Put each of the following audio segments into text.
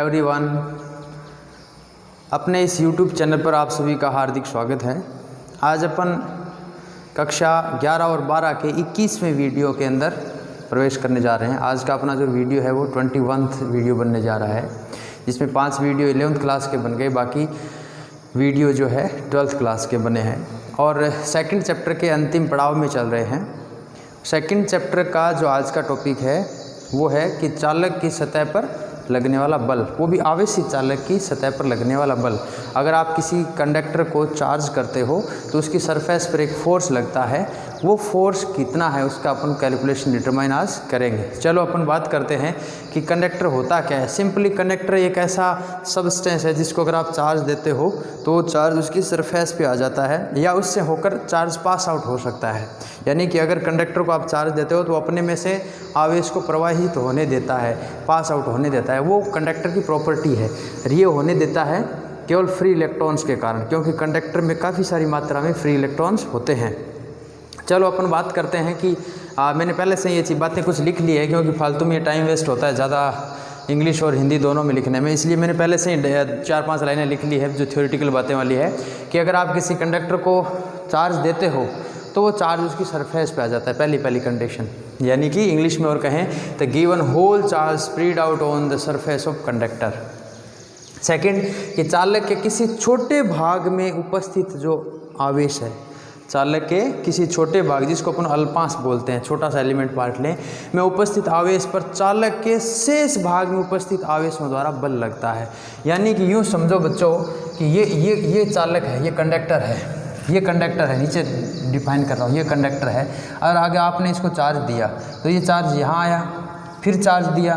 Everyone, अपने इस YouTube channel पर आप सभी का हार्दिक स्वागत है। आज अपन कक्षा 11 और 12 के 21वें वीडियो के अंदर प्रवेश करने जा रहे हैं। आज का अपना जो वीडियो है वो 21th वीडियो बनने जा रहा है, जिसमें 5 वीडियो 11th क्लास के बन गए, बाकी वीडियो जो है 12th क्लास के बने हैं और सेकंड चैप्टर के अंतिम पड़ाव में चल रहे हैं। सेकंड चैप्टर का जो आज का टॉपिक है वो है कि चालक की सतह पर लगने वाला बल, वो भी आवेशित चालक की सतह पर लगने वाला बल। अगर आप किसी कंडक्टर को चार्ज करते हो तो उसकी सरफेस पर एक फोर्स लगता है, वो फोर्स कितना है उसका अपन कैलकुलेशन डिटरमाइन आज करेंगे। चलो अपन बात करते हैं कि कंडक्टर होता क्या है। सिंपली कंडक्टर एक ऐसा सबस्टेंस है जिसको अगर आप चार्ज देते हो तो वो चार्ज उसकी सरफेस पे आ जाता है या उससे होकर चार्ज पास आउट हो सकता है। यानी कि अगर कंडक्टर को आप चार्ज देते हो तो अपने में से आवेश को प्रवाहित होने देता है, पास आउट होने देता है, वो कंडक्टर की प्रॉपर्टी है। ये होने देता है केवल फ्री इलेक्ट्रॉन्स के कारण, क्योंकि कंडक्टर में काफ़ी सारी मात्रा में फ्री इलेक्ट्रॉन्स होते हैं। चलो अपन बात करते हैं कि मैंने पहले से ये चीज़ बातें कुछ लिख ली है, क्योंकि फालतू में टाइम वेस्ट होता है ज़्यादा इंग्लिश और हिंदी दोनों में लिखने में, इसलिए मैंने पहले से ही 4-5 लाइनें लिख ली है जो थ्योरेटिकल बातें वाली है कि अगर आप किसी कंडक्टर को चार्ज देते हो तो वो चार्ज उसकी सरफेस पे आ जाता है, पहली कंडीशन। यानी कि इंग्लिश में और कहें तो given whole charge spread out on the surface of conductor. Second कि चालक के किसी छोटे भाग में उपस्थित जो आवेश है, चालक के किसी छोटे भाग जिसको अपन अल्पांश बोलते हैं, छोटा सा एलिमेंट पार्ट लें, में उपस्थित आवेश पर चालक के शेष भाग में उपस्थित आवेशों द्वारा बल लगता है। यानी कि यूँ समझो बच्चों कि ये चालक है, ये कंडक्टर है, ये कंडक्टर है, नीचे डिफाइन कर रहा हूँ, ये कंडक्टर है। और आगे आपने इसको चार्ज दिया तो ये चार्ज यहाँ आया, फिर चार्ज दिया,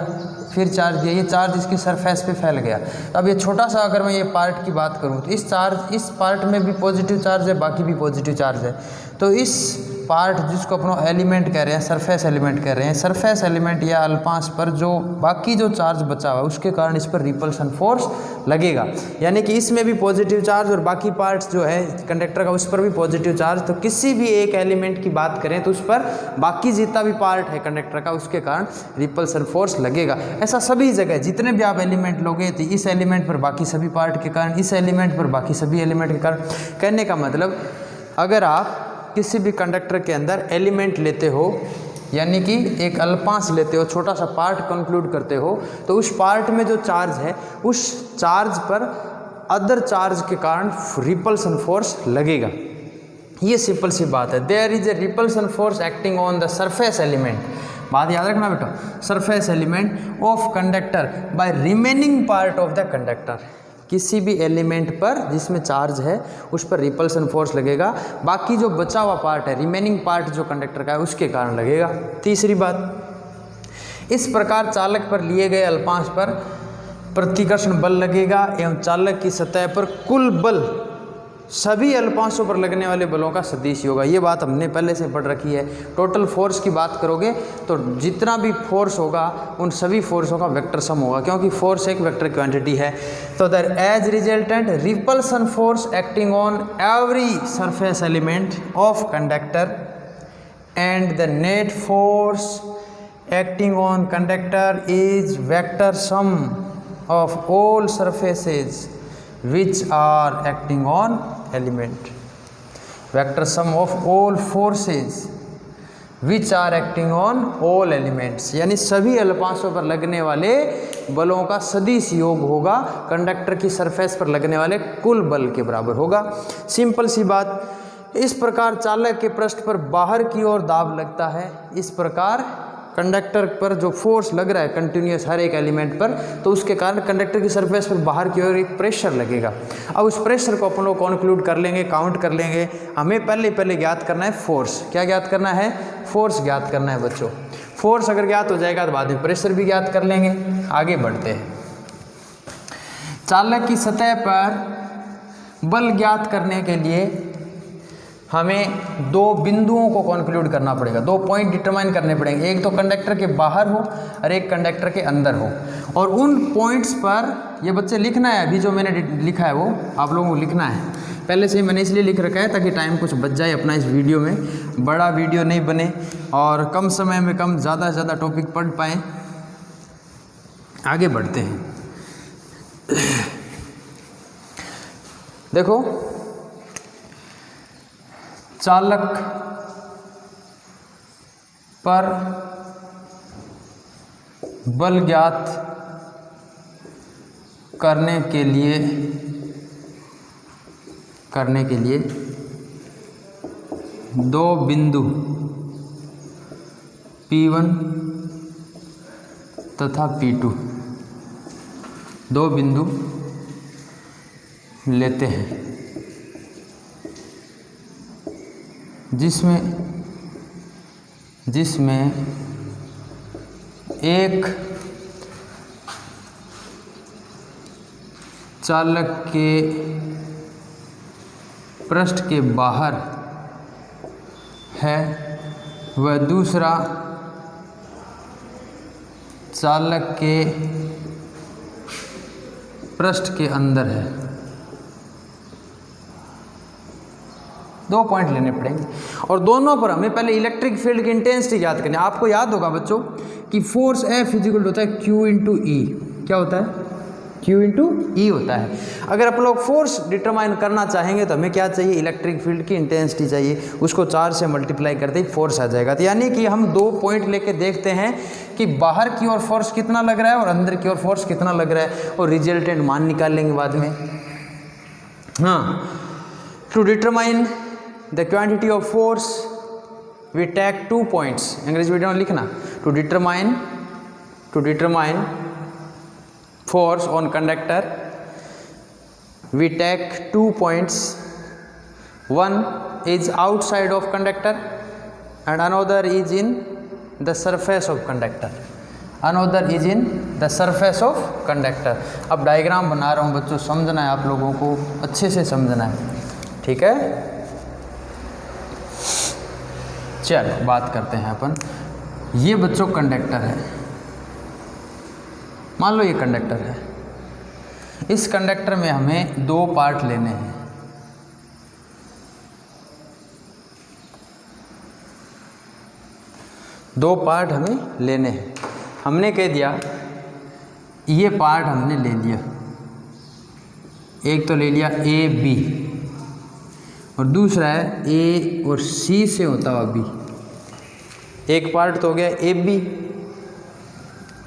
फिर चार्ज दिया, ये चार्ज इसकी सरफेस पे फैल गया। तो अब ये छोटा सा अगर मैं ये पार्ट की बात करूँ तो इस पार्ट में भी पॉजिटिव चार्ज है, बाकी भी पॉजिटिव चार्ज है। तो इस पार्ट जिसको अपना एलिमेंट कह रहे हैं, सरफेस एलिमेंट कह रहे हैं, सरफेस एलिमेंट या अल्पांश पर जो बाकी जो चार्ज बचा हुआ है उसके कारण इस पर रिपल्सन फोर्स लगेगा। यानी कि इसमें भी पॉजिटिव चार्ज और बाकी पार्ट्स जो है कंडक्टर का उस पर भी पॉजिटिव चार्ज। तो किसी भी एक एलिमेंट की बात करें तो उस पर बाकी जितना भी पार्ट है कंडक्टर का उसके कारण रिपल्सन फोर्स लगेगा। ऐसा सभी जगह जितने भी आप एलिमेंट लोगे तो इस एलिमेंट पर बाकी सभी पार्ट के कारण, इस एलिमेंट पर बाकी सभी एलिमेंट के कारण। कहने का मतलब अगर आप किसी भी कंडक्टर के अंदर एलिमेंट लेते हो, यानी कि एक अल्पांश लेते हो, छोटा सा पार्ट कंक्लूड करते हो, तो उस पार्ट में जो चार्ज है उस चार्ज पर अदर चार्ज के कारण रिपल्सन फोर्स लगेगा। ये सिंपल सी बात है। There is a repulsion force acting on the surface element, बात याद रखना बेटा, surface element of conductor by remaining part of the conductor. किसी भी एलिमेंट पर जिसमें चार्ज है उस पर रिपल्सन फोर्स लगेगा, बाकी जो बचा हुआ पार्ट है, रिमेनिंग पार्ट जो कंडक्टर का है उसके कारण लगेगा। तीसरी बात, इस प्रकार चालक पर लिए गए अल्पांश पर प्रतिकर्षण बल लगेगा एवं चालक की सतह पर कुल बल सभी अल्पांशों पर लगने वाले बलों का सदिश होगा। ये बात हमने पहले से पढ़ रखी है। टोटल फोर्स की बात करोगे तो जितना भी फोर्स होगा उन सभी फोर्सों का वेक्टर सम होगा, क्योंकि फोर्स एक वेक्टर क्वांटिटी है। तो the as resultant repulsion force acting on every surface element of conductor and the net force acting on conductor is vector sum of all surfaces which are acting on element, vector sum of all forces which are acting on all elements, यानी सभी अल्पांशों पर लगने वाले बलों का सदिश योग होगा कंडक्टर की सरफेस पर लगने वाले कुल बल के बराबर होगा। सिंपल सी बात। इस प्रकार चालक के पृष्ठ पर बाहर की ओर दाब लगता है। इस प्रकार कंडक्टर पर जो फोर्स लग रहा है कंटिन्यूस हर एक एलिमेंट पर, तो उसके कारण कंडक्टर की सरफेस पर बाहर की ओर एक प्रेशर लगेगा। अब उस प्रेशर को अपन लोग कॉन्क्लूड कर लेंगे, काउंट कर लेंगे। हमें पहले ज्ञात करना है फोर्स। क्या ज्ञात करना है? फोर्स ज्ञात करना है बच्चों। फोर्स अगर ज्ञात हो जाएगा तो बाद में प्रेशर भी ज्ञात कर लेंगे। आगे बढ़ते हैं। चालक की सतह पर बल ज्ञात करने के लिए हमें 2 बिंदुओं को कॉन्क्लूड करना पड़ेगा, 2 पॉइंट डिटरमाइन करने पड़ेंगे। एक तो कंडक्टर के बाहर हो और एक कंडक्टर के अंदर हो, और उन पॉइंट्स पर ये बच्चे लिखना है। अभी जो मैंने लिखा है वो आप लोगों को लिखना है। पहले से ही मैंने इसलिए लिख रखा है ताकि टाइम कुछ बच जाए अपना इस वीडियो में, बड़ा वीडियो नहीं बने और कम समय में ज़्यादा से ज़्यादा टॉपिक पढ़ पाएँ। आगे बढ़ते हैं। देखो चालक पर बल ज्ञात करने के लिए दो बिंदु P1 तथा P2 दो बिंदु लेते हैं, जिसमें एक चालक के पृष्ठ के बाहर है व दूसरा चालक के पृष्ठ के अंदर है। दो पॉइंट लेने पड़ेंगे और दोनों पर हमें पहले इलेक्ट्रिक फील्ड की इंटेंसिटी याद करनी है। आपको याद होगा बच्चों कि फोर्स F इक्वल होता है Q इंटू ई। क्या होता है? Q इंटू ई होता है। अगर आप लोग फोर्स डिटरमाइन करना चाहेंगे तो हमें क्या चाहिए? इलेक्ट्रिक फील्ड की इंटेंसिटी चाहिए, उसको 4 से मल्टीप्लाई करते ही फोर्स आ जाएगा। तो यानी कि हम दो पॉइंट लेके देखते हैं कि बाहर की ओर फोर्स कितना लग रहा है और अंदर की ओर फोर्स कितना लग रहा है, और रिजल्टेंट मान निकाल लेंगे बाद में। हाँ, to determine the quantity of force we take 2 points. अंग्रेजी मीडियम में लिखना, to determine force on conductor we take 2 points, one is outside of conductor and another is in the surface of conductor, अब diagram बना रहा हूँ बच्चों, समझना है आप लोगों को, अच्छे से समझना है, ठीक है। चलो बात करते हैं अपन। ये बच्चों कंडक्टर है, मान लो ये कंडक्टर है। इस कंडक्टर में हमें 2 पार्ट लेने हैं। दो पार्ट हमें लेने हैं। हमने कह दिया ये पार्ट हमने ले लिया, एक तो ले लिया ए बी और दूसरा है ए और सी से होता हुआ बी। एक पार्ट तो हो गया ए बी,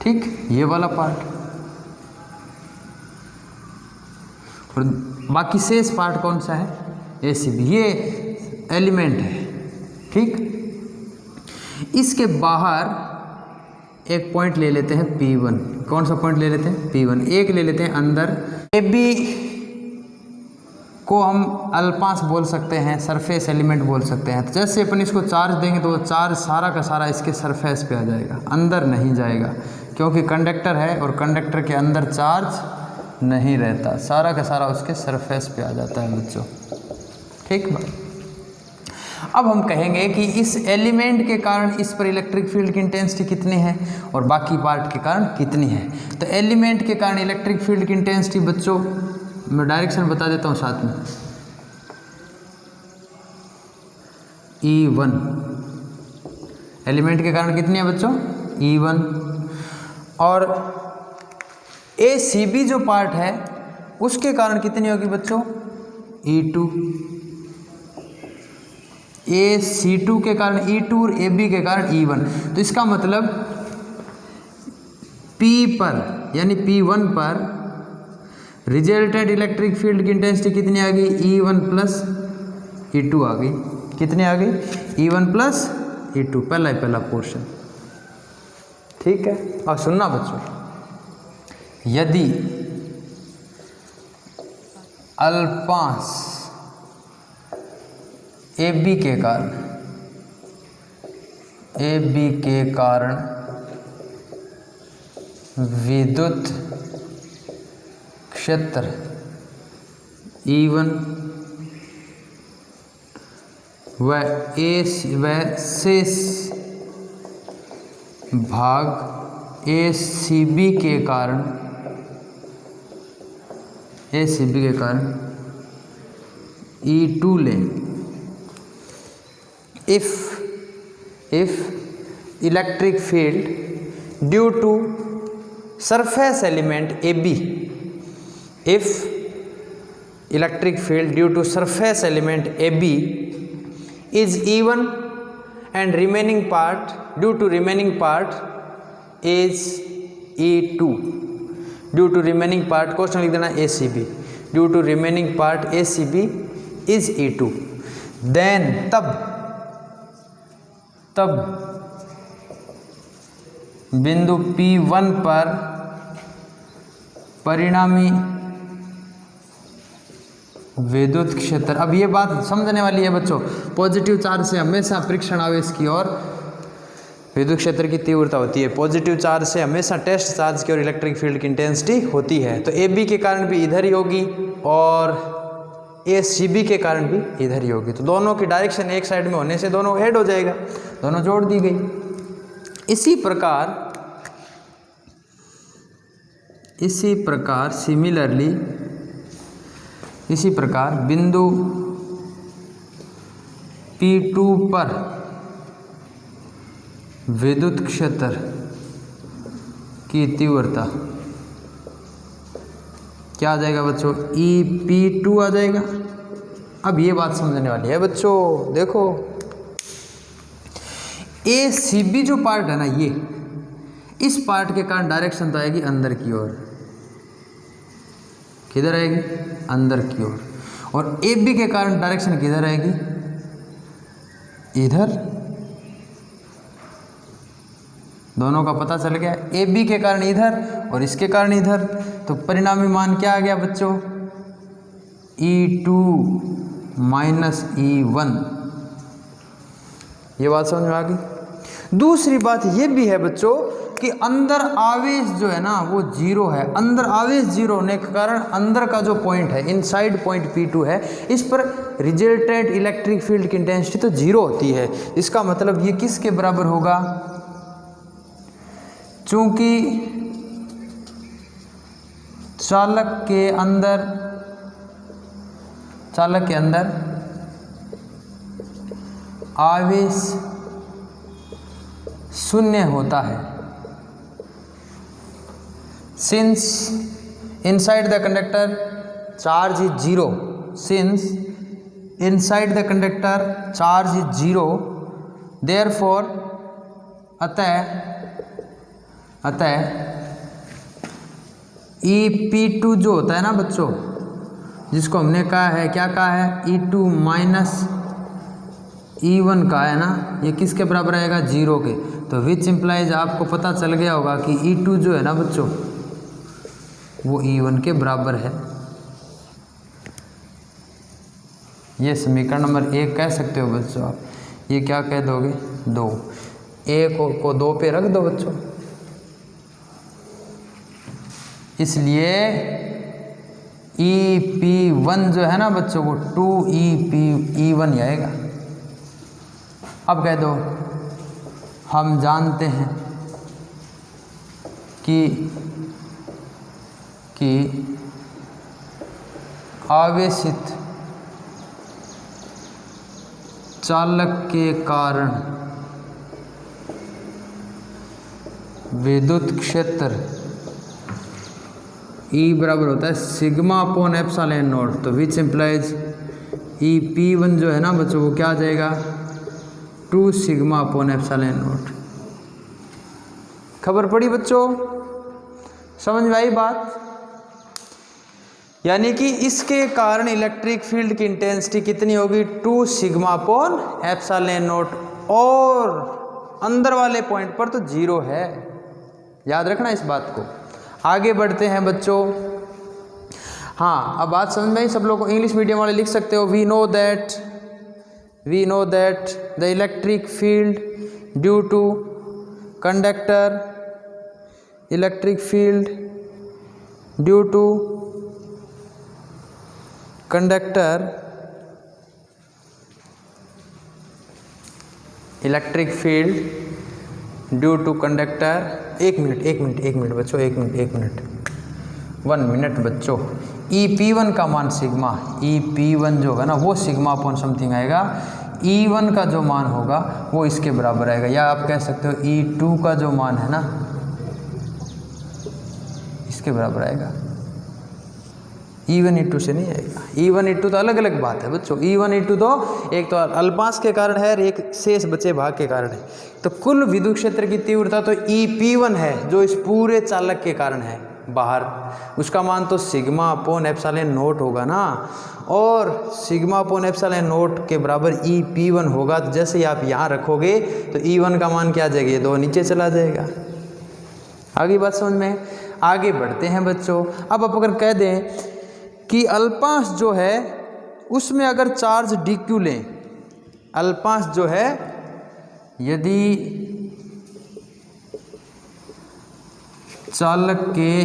ठीक, ये वाला पार्ट, और बाकी शेष पार्ट कौन सा है? ए सी बी, ये एलिमेंट है, ठीक। इसके बाहर एक पॉइंट ले लेते हैं P1। कौन सा पॉइंट ले लेते हैं? P1। एक ले लेते हैं अंदर। ए बी को हम अल्पांश बोल सकते हैं, सरफेस एलिमेंट बोल सकते हैं। तो जैसे अपन इसको चार्ज देंगे तो वो चार्ज सारा का सारा इसके सरफेस पे आ जाएगा, अंदर नहीं जाएगा, क्योंकि कंडक्टर है और कंडक्टर के अंदर चार्ज नहीं रहता, सारा का सारा उसके सरफेस पे आ जाता है बच्चों, ठीक। अब हम कहेंगे कि इस एलिमेंट के कारण इस पर इलेक्ट्रिक फील्ड की इंटेंसिटी कितनी है और बाकी पार्ट के कारण कितनी है। तो एलिमेंट के कारण इलेक्ट्रिक फील्ड की इंटेंसिटी बच्चों, मैं डायरेक्शन बता देता हूँ साथ में, E1 एलिमेंट के कारण कितनी है बच्चों? E1। और ACB जो पार्ट है उसके कारण कितनी होगी बच्चों? E2। AC2 के कारण E2 और AB के कारण E1। तो इसका मतलब P पर यानी P1 पर रिजल्टेड इलेक्ट्रिक फील्ड की इंटेंसिटी कितनी आ गई? E1 प्लस E2 आ गई। कितनी आ गई? E1 प्लस E2, पहला पोर्शन, ठीक है। और सुनना बच्चों, यदि अल्पांश AB के कारण विद्युत क्षेत्र E1 व शेष भाग ACB के कारण E2 लें। if electric field due to surface element AB, if electric field due to surface element AB is even and remaining part due to remaining part is E2 due to remaining part question लिख देना ACB due to remaining part ACB is E2 then तब बिंदु P1 पर परिणामी विद्युत क्षेत्र। अब ये बात समझने वाली है बच्चों, पॉजिटिव चार्ज से हमेशा परीक्षण आवेश की ओर विद्युत क्षेत्र की तीव्रता होती है। पॉजिटिव चार्ज से हमेशा टेस्ट चार्ज की ओर इलेक्ट्रिक फील्ड की इंटेंसिटी होती है। तो ए बी के कारण भी इधर ही होगी और ए सी बी के कारण भी इधर ही होगी। तो दोनों की डायरेक्शन एक साइड में होने से दोनों ऐड हो जाएगा, दोनों जोड़ दी गई। इसी प्रकार सिमिलरली इसी प्रकार बिंदु P2 पर विद्युत क्षेत्र की तीव्रता क्या आ जाएगा बच्चों, EP2 आ जाएगा। अब ये बात समझने वाली है बच्चों, देखो ACB जो पार्ट है ना, ये इस पार्ट के कारण डायरेक्शन तो आएगी अंदर की ओर। किधर आएगी, अंदर की ओर। और AB के कारण डायरेक्शन किधर आएगी, इधर। दोनों का पता चल गया, AB के कारण इधर और इसके कारण इधर। तो परिणामी मान क्या आ गया बच्चों, E2 माइनस E1। ये बात समझ में आ गई। दूसरी बात ये भी है बच्चों कि अंदर आवेश जो है ना वो जीरो है। अंदर आवेश जीरो होने के कारण अंदर का जो पॉइंट है, इनसाइड पॉइंट P2 है, इस पर रिजल्टेंट इलेक्ट्रिक फील्ड की इंटेंसिटी तो जीरो होती है। इसका मतलब ये किसके बराबर होगा, चूंकि चालक के अंदर आवेश शून्य होता है। Since inside the conductor charge is zero, since inside the conductor charge is zero, therefore अतः EP2 जो होता है ना बच्चों, जिसको हमने कहा है, क्या कहा है, E2 माइनस E1 का है ना, ये किसके बराबर आएगा, जीरो के। तो विच इम्प्लाइज आपको पता चल गया होगा कि E2 जो है ना बच्चों वो E1 के बराबर है। ये समीकरण नंबर 1 कह सकते हो बच्चों आप। ये क्या कह दोगे, 2। एक को 2 पे रख दो बच्चों। इसलिए EP1 जो है ना बच्चों वो 2EP1 आएगा। अब कह दो, हम जानते हैं कि आवेशित चालक के कारण विद्युत क्षेत्र E बराबर होता है सिग्मा अपॉन एप्सिलॉन नॉट। तो विच इम्प्लाइज EP1 जो है ना बच्चों वो क्या आ जाएगा, 2 सिग्मा अपॉन एप्सिलॉन नॉट। खबर पड़ी बच्चों, समझ में आई बात। यानी कि इसके कारण इलेक्ट्रिक फील्ड की इंटेंसिटी कितनी होगी, 2 सिग्मा अपॉन एप्सिलॉन नॉट। और अंदर वाले पॉइंट पर तो जीरो है, याद रखना इस बात को। आगे बढ़ते हैं बच्चों। हाँ, अब बात समझ में आई सब लोगों को। इंग्लिश मीडियम वाले लिख सकते हो, we know that the electric field due to conductor, electric field due to conductor, electric field due to conductor. एक मिनट बच्चों, एक मिनट 1 मिनट बच्चों। EP1 का मान सिग्मा, EP1 जो होगा ना वो सिग्मा अपॉन समथिंग आएगा। E1 का जो मान होगा वो इसके बराबर आएगा। या आप कह सकते हो E2 का जो मान है ना इसके बराबर आएगा। E1 E2 से नहीं आएगा। E1 E2 तो अलग अलग बात है बच्चों। E1 E2 तो एक तो अल्पांश के कारण है और एक शेष बचे भाग के कारण है। तो कुल विद्युत क्षेत्र की तीव्रता तो EP1 है जो इस पूरे चालक के कारण है बाहर, उसका मान तो सिग्मा अपॉन एप्सिलॉन नोट होगा ना, और सिग्मा अपॉन एप्सिलॉन नोट के बराबर EP1 होगा। तो जैसे ही आप यहाँ रखोगे तो E1 का मान क्या आ जाएगा, ये 2 नीचे चला जाएगा। आगे बात समझ में, आगे बढ़ते हैं बच्चों। अब आप अगर कह दें कि अल्पांश जो है उसमें अगर चार्ज dq लें, अल्पांश जो है यदि चालक के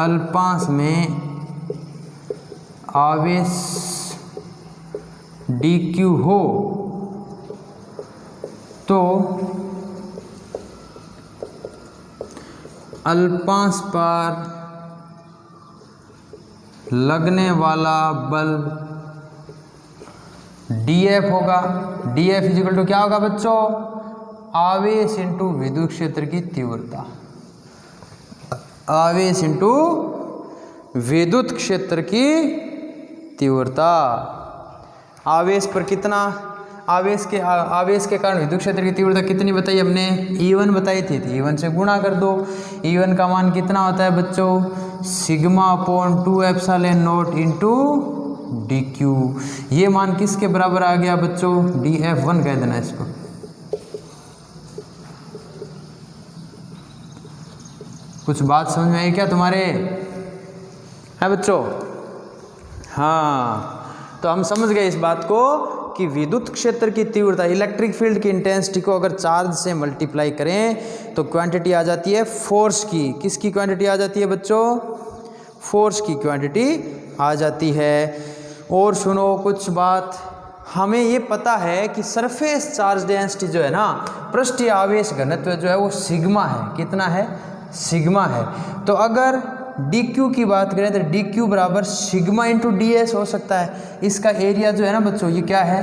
अल्पांश में आवेश dq हो तो अल्पांश पर लगने वाला बल dF होगा। dF इक्वल टू क्या होगा बच्चों, आवेश इंटू विद्युत क्षेत्र की तीव्रता, आवेश इंटू विद्युत क्षेत्र की तीव्रता। आवेश पर कितना, आवेश के कारण विद्युत क्षेत्र की तीव्रता कितनी बताई हमने, E1 बताई थी, E1 से गुणा कर दो। E1 का मान कितना होता है बच्चों, sigma upon 2 epsilon note into dq। ये मान किसके बराबर आ गया बच्चों, dF1 कह देना इसको। कुछ बात समझ में आई क्या तुम्हारे, है बच्चों? हाँ, तो हम समझ गए इस बात को कि विद्युत क्षेत्र की तीव्रता, इलेक्ट्रिक फील्ड की इंटेंसिटी को अगर चार्ज से मल्टीप्लाई करें तो क्वांटिटी आ जाती है फोर्स की। किसकी क्वांटिटी आ जाती है बच्चों, फोर्स की क्वांटिटी आ जाती है। और सुनो कुछ बात, हमें ये पता है कि सरफेस चार्ज डेंसिटी जो है ना, पृष्ठीय आवेश घनत्व जो है वो सिग्मा है। कितना है, सिग्मा है। तो अगर dq की बात करें तो dq बराबर सिग्मा इंटू ds हो सकता है। इसका एरिया जो है ना बच्चों ये क्या है,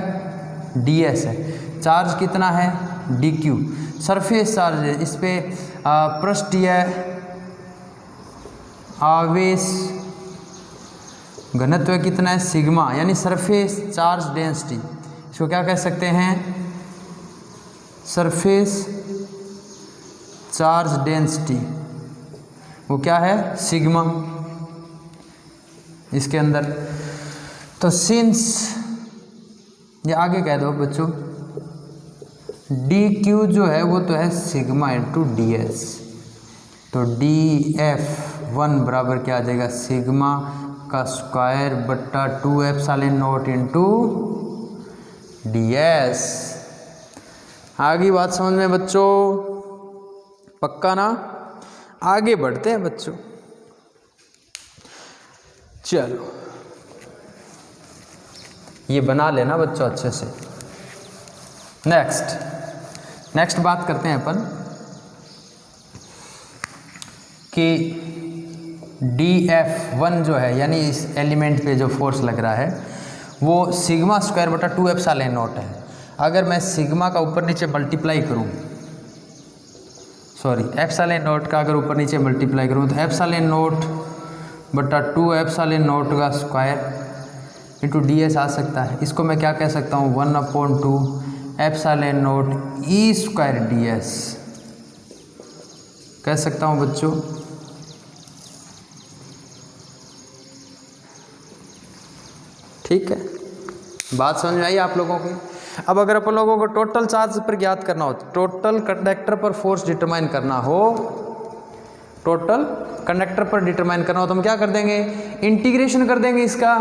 ds है। चार्ज कितना है, dq, सरफेस चार्ज है, इस पे पृष्ठीय आवेश घनत्व कितना है, सिग्मा, यानी सरफेस चार्ज डेंसिटी। इसको क्या कह सकते हैं, सरफेस चार्ज डेंसिटी, वो क्या है, सिग्मा इसके अंदर। तो सिंस ये आगे कह दो बच्चों, dq जो है वो तो है सिग्मा इंटू ds। तो dF1 बराबर क्या आ जाएगा, सिग्मा का स्क्वायर बट्टा 2 एप्सिलॉन नोट इंटू ds। आगे बात समझ में बच्चों, पक्का ना? आगे बढ़ते हैं बच्चों। चलो ये बना लेना बच्चों अच्छे से। नेक्स्ट बात करते हैं अपन कि dF1 जो है, यानी इस एलिमेंट पे जो फोर्स लग रहा है वो सिग्मा स्क्वायर बटा 2 एप्सिलॉन नोट है। अगर मैं सिग्मा का ऊपर नीचे मल्टीप्लाई करूं, सॉरी एप्सिलॉन नोट का अगर ऊपर नीचे मल्टीप्लाई करूं तो एप्सिलॉन नोट बटा 2 एप्सिलॉन नोट का स्क्वायर इंटू ds आ सकता है। इसको मैं क्या कह सकता हूँ, 1/2 epsilon note E square ds कह सकता हूँ बच्चों। ठीक है, बात समझ में आई आप लोगों की? अब अगर अपन लोगों को टोटल चार्ज पर ज्ञात करना हो, टोटल कंडक्टर पर फोर्स डिटरमाइन करना हो, टोटल कंडक्टर पर डिटरमाइन करना हो तो हम क्या कर देंगे, इंटीग्रेशन कर देंगे इसका।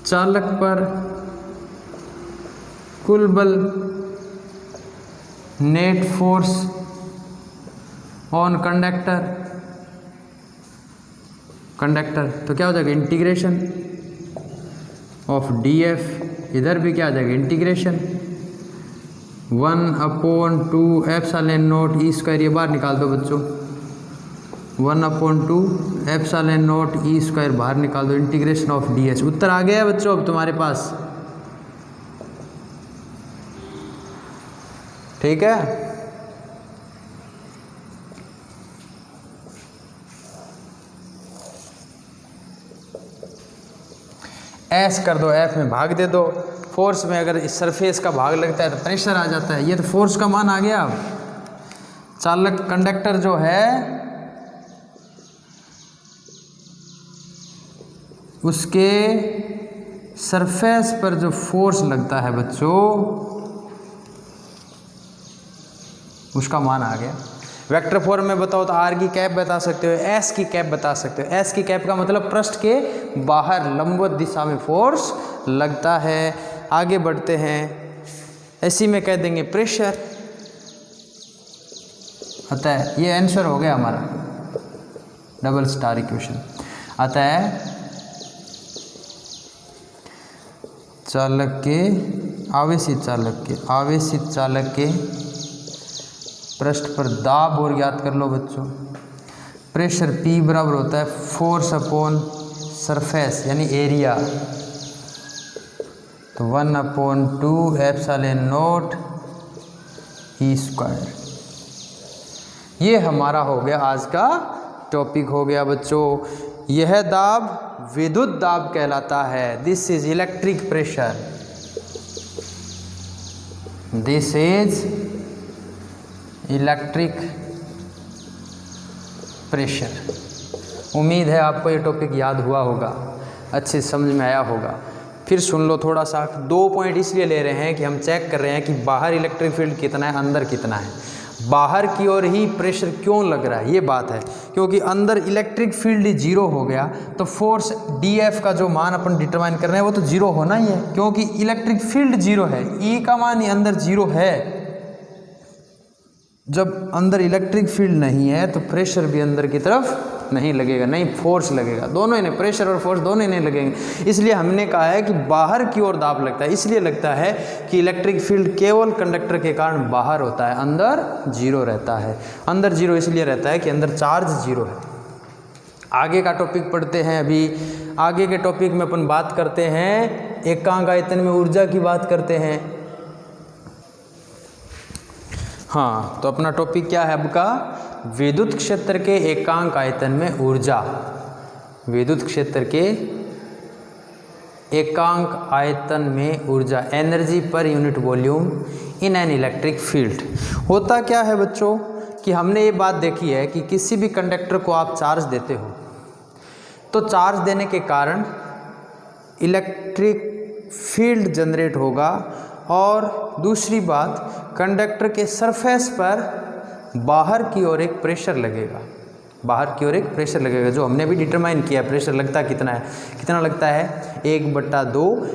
चालक पर कुल बल नेट फोर्स ऑन कंडक्टर तो क्या हो जाएगा, इंटीग्रेशन ऑफ dF, इधर भी क्या आ जाएगा, integration 1/2 epsilon note E square, ये बाहर निकाल दो बच्चों, 1/2 एप्सिलॉन नोट ई स्क्वायर बाहर निकाल दो, इंटीग्रेशन ऑफ ds। उत्तर आ गया है बच्चों अब तुम्हारे पास? ठीक है, एस कर दो, एफ में भाग दे दो। फोर्स में अगर इस सरफेस का भाग लगता है तो प्रेशर आ जाता है। ये तो फोर्स का मान आ गया। अब चालक कंडक्टर जो है उसके सरफेस पर जो फोर्स लगता है बच्चों, उसका मान आ गया। वेक्टर फॉर्म में बताओ तो आर की कैप बता सकते हो, एस की कैप बता सकते हो। एस की कैप का मतलब पृष्ठ के बाहर लंबवत दिशा में फोर्स लगता है। आगे बढ़ते हैं, इसी में कह देंगे प्रेशर। अतः ये आंसर हो गया हमारा डबल स्टार इक्वेशन। अतः चालक के आवेशित चालक के पृष्ठ पर दाब और याद कर लो बच्चों। प्रेशर P बराबर होता है फोर्स अपॉन सरफेस यानी एरिया, तो 1/2 एप्सिलॉन नॉट E²। ये हमारा हो गया आज का टॉपिक हो गया बच्चों। यह दाब विद्युत दाब कहलाता है। This is electric pressure. This is electric pressure. उम्मीद है आपको ये टॉपिक याद हुआ होगा, अच्छे समझ में आया होगा। फिर सुन लो थोड़ा सा। 2 पॉइंट इसलिए ले रहे हैं कि हम चेक कर रहे हैं कि बाहर इलेक्ट्रिक फील्ड कितना है, अंदर कितना है। बाहर की ओर ही प्रेशर क्यों लग रहा है, ये बात है। क्योंकि अंदर इलेक्ट्रिक फील्ड 0 हो गया तो फोर्स DF का जो मान अपन डिटरमाइन कर रहे हैं वो तो 0 होना ही है, क्योंकि इलेक्ट्रिक फील्ड 0 है। E का मान ही अंदर 0 है। जब अंदर इलेक्ट्रिक फील्ड नहीं है तो प्रेशर भी अंदर की तरफ नहीं लगेगा, नहीं फोर्स लगेगा। दोनों ही, प्रेशर और फोर्स दोनों ही नहीं लगेंगे। इसलिए हमने कहा है कि बाहर की ओर दाब लगता है। इसलिए लगता है कि इलेक्ट्रिक फील्ड केवल कंडक्टर के कारण बाहर होता है, अंदर 0 रहता है। अंदर 0 इसलिए रहता है कि अंदर चार्ज 0 है। आगे का टॉपिक पढ़ते हैं। अभी आगे के टॉपिक में अपन बात करते हैं एकांक आयतन में ऊर्जा की बात करते हैं। हाँ, तो अपना टॉपिक क्या है अब का? विद्युत क्षेत्र के एकांक आयतन में ऊर्जा। विद्युत क्षेत्र के एकांक आयतन में ऊर्जा, energy per unit volume in an electric field. होता क्या है बच्चों कि हमने ये बात देखी है कि किसी भी कंडक्टर को आप चार्ज देते हो तो चार्ज देने के कारण इलेक्ट्रिक फील्ड जनरेट होगा। और दूसरी बात, कंडक्टर के सरफेस पर बाहर की ओर एक प्रेशर लगेगा। बाहर की ओर एक प्रेशर लगेगा जो हमने भी डिटरमाइन किया। प्रेशर लगता कितना है? कितना लगता है? 1/2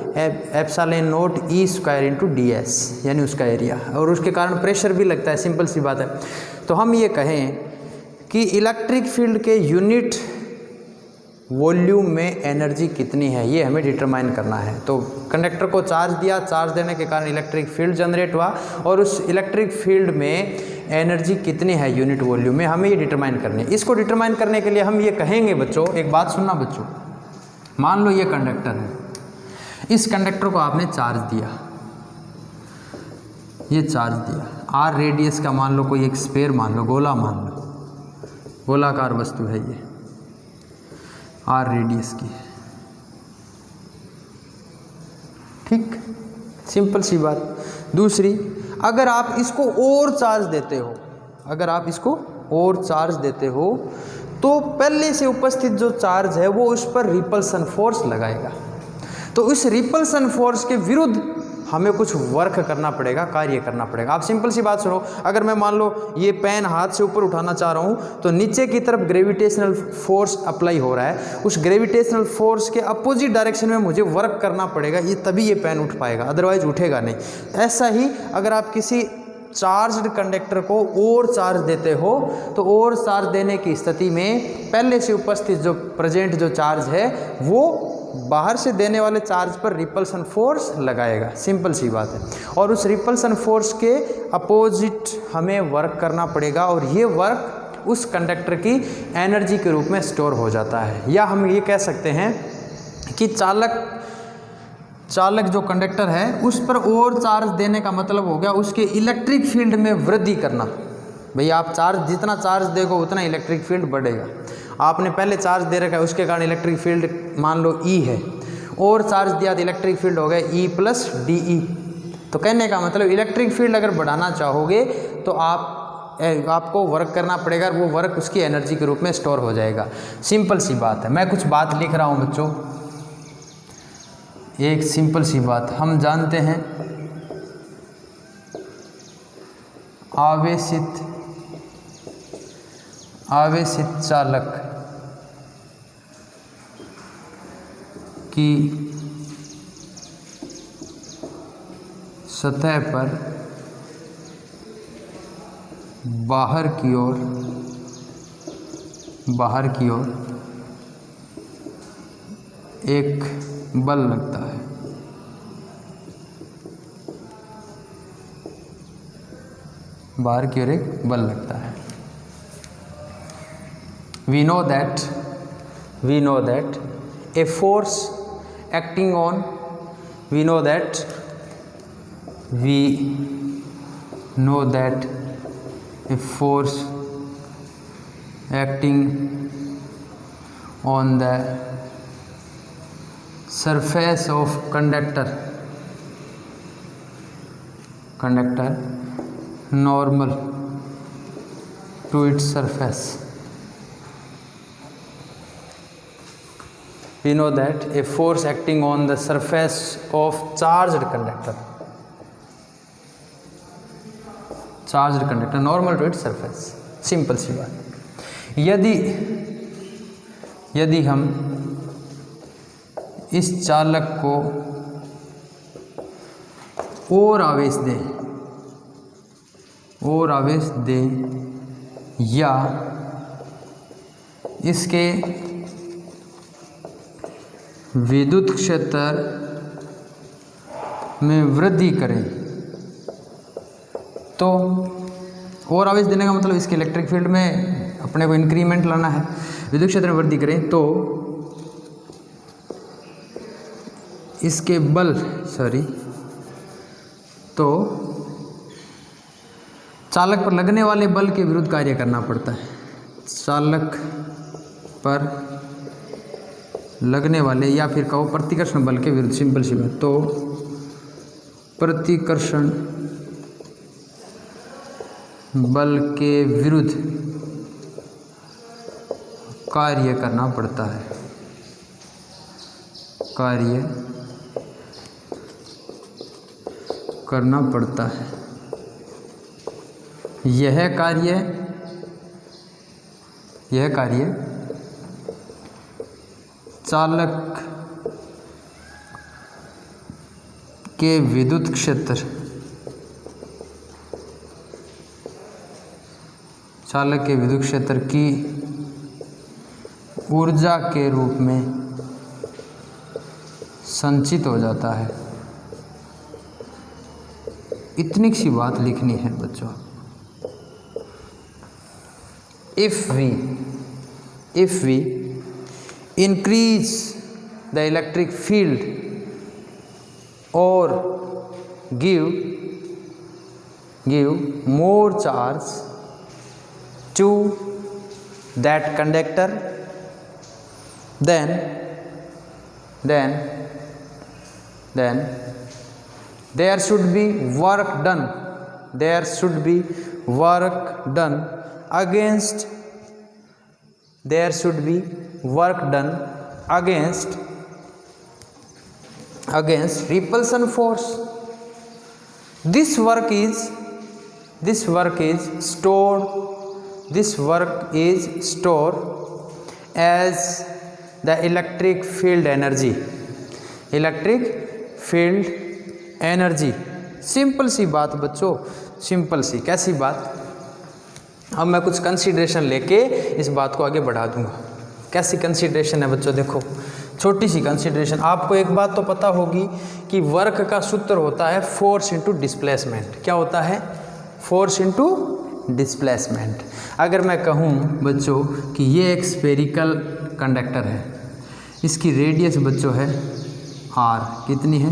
epsilon not E² into DS, यानी उसका एरिया। और उसके कारण प्रेशर भी लगता है, सिंपल सी बात है। तो हम ये कहें कि इलेक्ट्रिक फील्ड के यूनिट वॉल्यूम में एनर्जी कितनी है, ये हमें डिटरमाइन करना है। तो कंडक्टर को चार्ज दिया, चार्ज देने के कारण इलेक्ट्रिक फील्ड जनरेट हुआ और उस इलेक्ट्रिक फील्ड में एनर्जी कितनी है यूनिट वॉल्यूम में, हमें ये डिटरमाइन करनी है। इसको डिटरमाइन करने के लिए हम ये कहेंगे बच्चों, एक बात सुनना बच्चों, मान लो ये कंडक्टर है, इस कंडक्टर को आपने चार्ज दिया, ये चार्ज दिया। R रेडियस का मान लो कोई एक स्फीयर मान लो, गोला मान लो, गोलाकार वस्तु है ये, R रेडियस की। ठीक, सिंपल सी बात। दूसरी, अगर आप इसको और चार्ज देते हो, अगर आप इसको और चार्ज देते हो तो पहले से उपस्थित जो चार्ज है वो उस पर रिपल्सन फोर्स लगाएगा। तो इस रिपल्सन फोर्स के विरुद्ध हमें कुछ वर्क करना पड़ेगा, कार्य करना पड़ेगा। आप सिंपल सी बात सुनो, अगर मैं मान लो ये पेन हाथ से ऊपर उठाना चाह रहा हूँ तो नीचे की तरफ ग्रेविटेशनल फोर्स अप्लाई हो रहा है, उस ग्रेविटेशनल फोर्स के अपोजिट डायरेक्शन में मुझे वर्क करना पड़ेगा, ये तभी ये पेन उठ पाएगा, अदरवाइज उठेगा नहीं। ऐसा ही अगर आप किसी चार्ज्ड कंडक्टर को और चार्ज देते हो तो और चार्ज देने की स्थिति में पहले से उपस्थित जो प्रेजेंट जो चार्ज है वो बाहर से देने वाले चार्ज पर रिपल्सन फोर्स लगाएगा, सिंपल सी बात है। और उस रिपल्सन फोर्स के अपोजिट हमें वर्क करना पड़ेगा और ये वर्क उस कंडक्टर की एनर्जी के रूप में स्टोर हो जाता है। या हम ये कह सकते हैं कि चालक जो कंडक्टर है उस पर और चार्ज देने का मतलब हो गया उसके इलेक्ट्रिक फील्ड में वृद्धि करना। भैया आप चार्ज जितना चार्ज देगो उतना इलेक्ट्रिक फील्ड बढ़ेगा। आपने पहले चार्ज दे रखा है, उसके कारण इलेक्ट्रिक फील्ड मान लो E है, और चार्ज दिया तो इलेक्ट्रिक फील्ड हो गया E प्लस DE। तो कहने का मतलब इलेक्ट्रिक फील्ड अगर बढ़ाना चाहोगे तो आपको वर्क करना पड़ेगा, वो वर्क उसकी एनर्जी के रूप में स्टोर हो जाएगा। सिंपल सी बात है। मैं कुछ बात लिख रहा हूँ बच्चों, एक सिंपल सी बात। हम जानते हैं आवेशित चालक की सतह पर बाहर की ओर एक बल लगता है। बाहर की ओर एक बल लगता है। We know that a force acting on we know that a force acting on the surface of conductor normal to its surface. We know that a force acting on the surface of charged conductor normal to its surface। Simple सी बात। यदि हम इस चालक को और आवेश दें या इसके विद्युत क्षेत्र में वृद्धि करें, तो और आवेश देने का मतलब इसके इलेक्ट्रिक फील्ड में अपने को इंक्रीमेंट लाना है। विद्युत क्षेत्र में वृद्धि करें तो इसके तो चालक पर लगने वाले बल के विरुद्ध कार्य करना पड़ता है। चालक पर लगने वाले या फिर कहो प्रतिकर्षण बल के विरुद्ध। सिंपल सी बात। तो प्रतिकर्षण बल के विरुद्ध कार्य करना पड़ता है। यह कार्य चालक के विद्युत क्षेत्र की ऊर्जा के रूप में संचित हो जाता है। इतनी सी बात लिखनी है बच्चों। If we increase the electric field or give more charge to that conductor, then there should be work done against repulsion force. This work is stored as the electric field energy। Simple सी बात बच्चों, simple सी। कैसी बात? अब मैं कुछ consideration लेके इस बात को आगे बढ़ा दूंगा। कैसी कंसीडरेशन है बच्चों? देखो, छोटी सी कंसीडरेशन। आपको एक बात तो पता होगी कि वर्क का सूत्र होता है फोर्स इनटू डिस्प्लेसमेंट। क्या होता है? Force into displacement. अगर मैं कहूँ बच्चों कि ये एक स्फेरिकल कंडक्टर है, इसकी रेडियस बच्चों है r। कितनी है?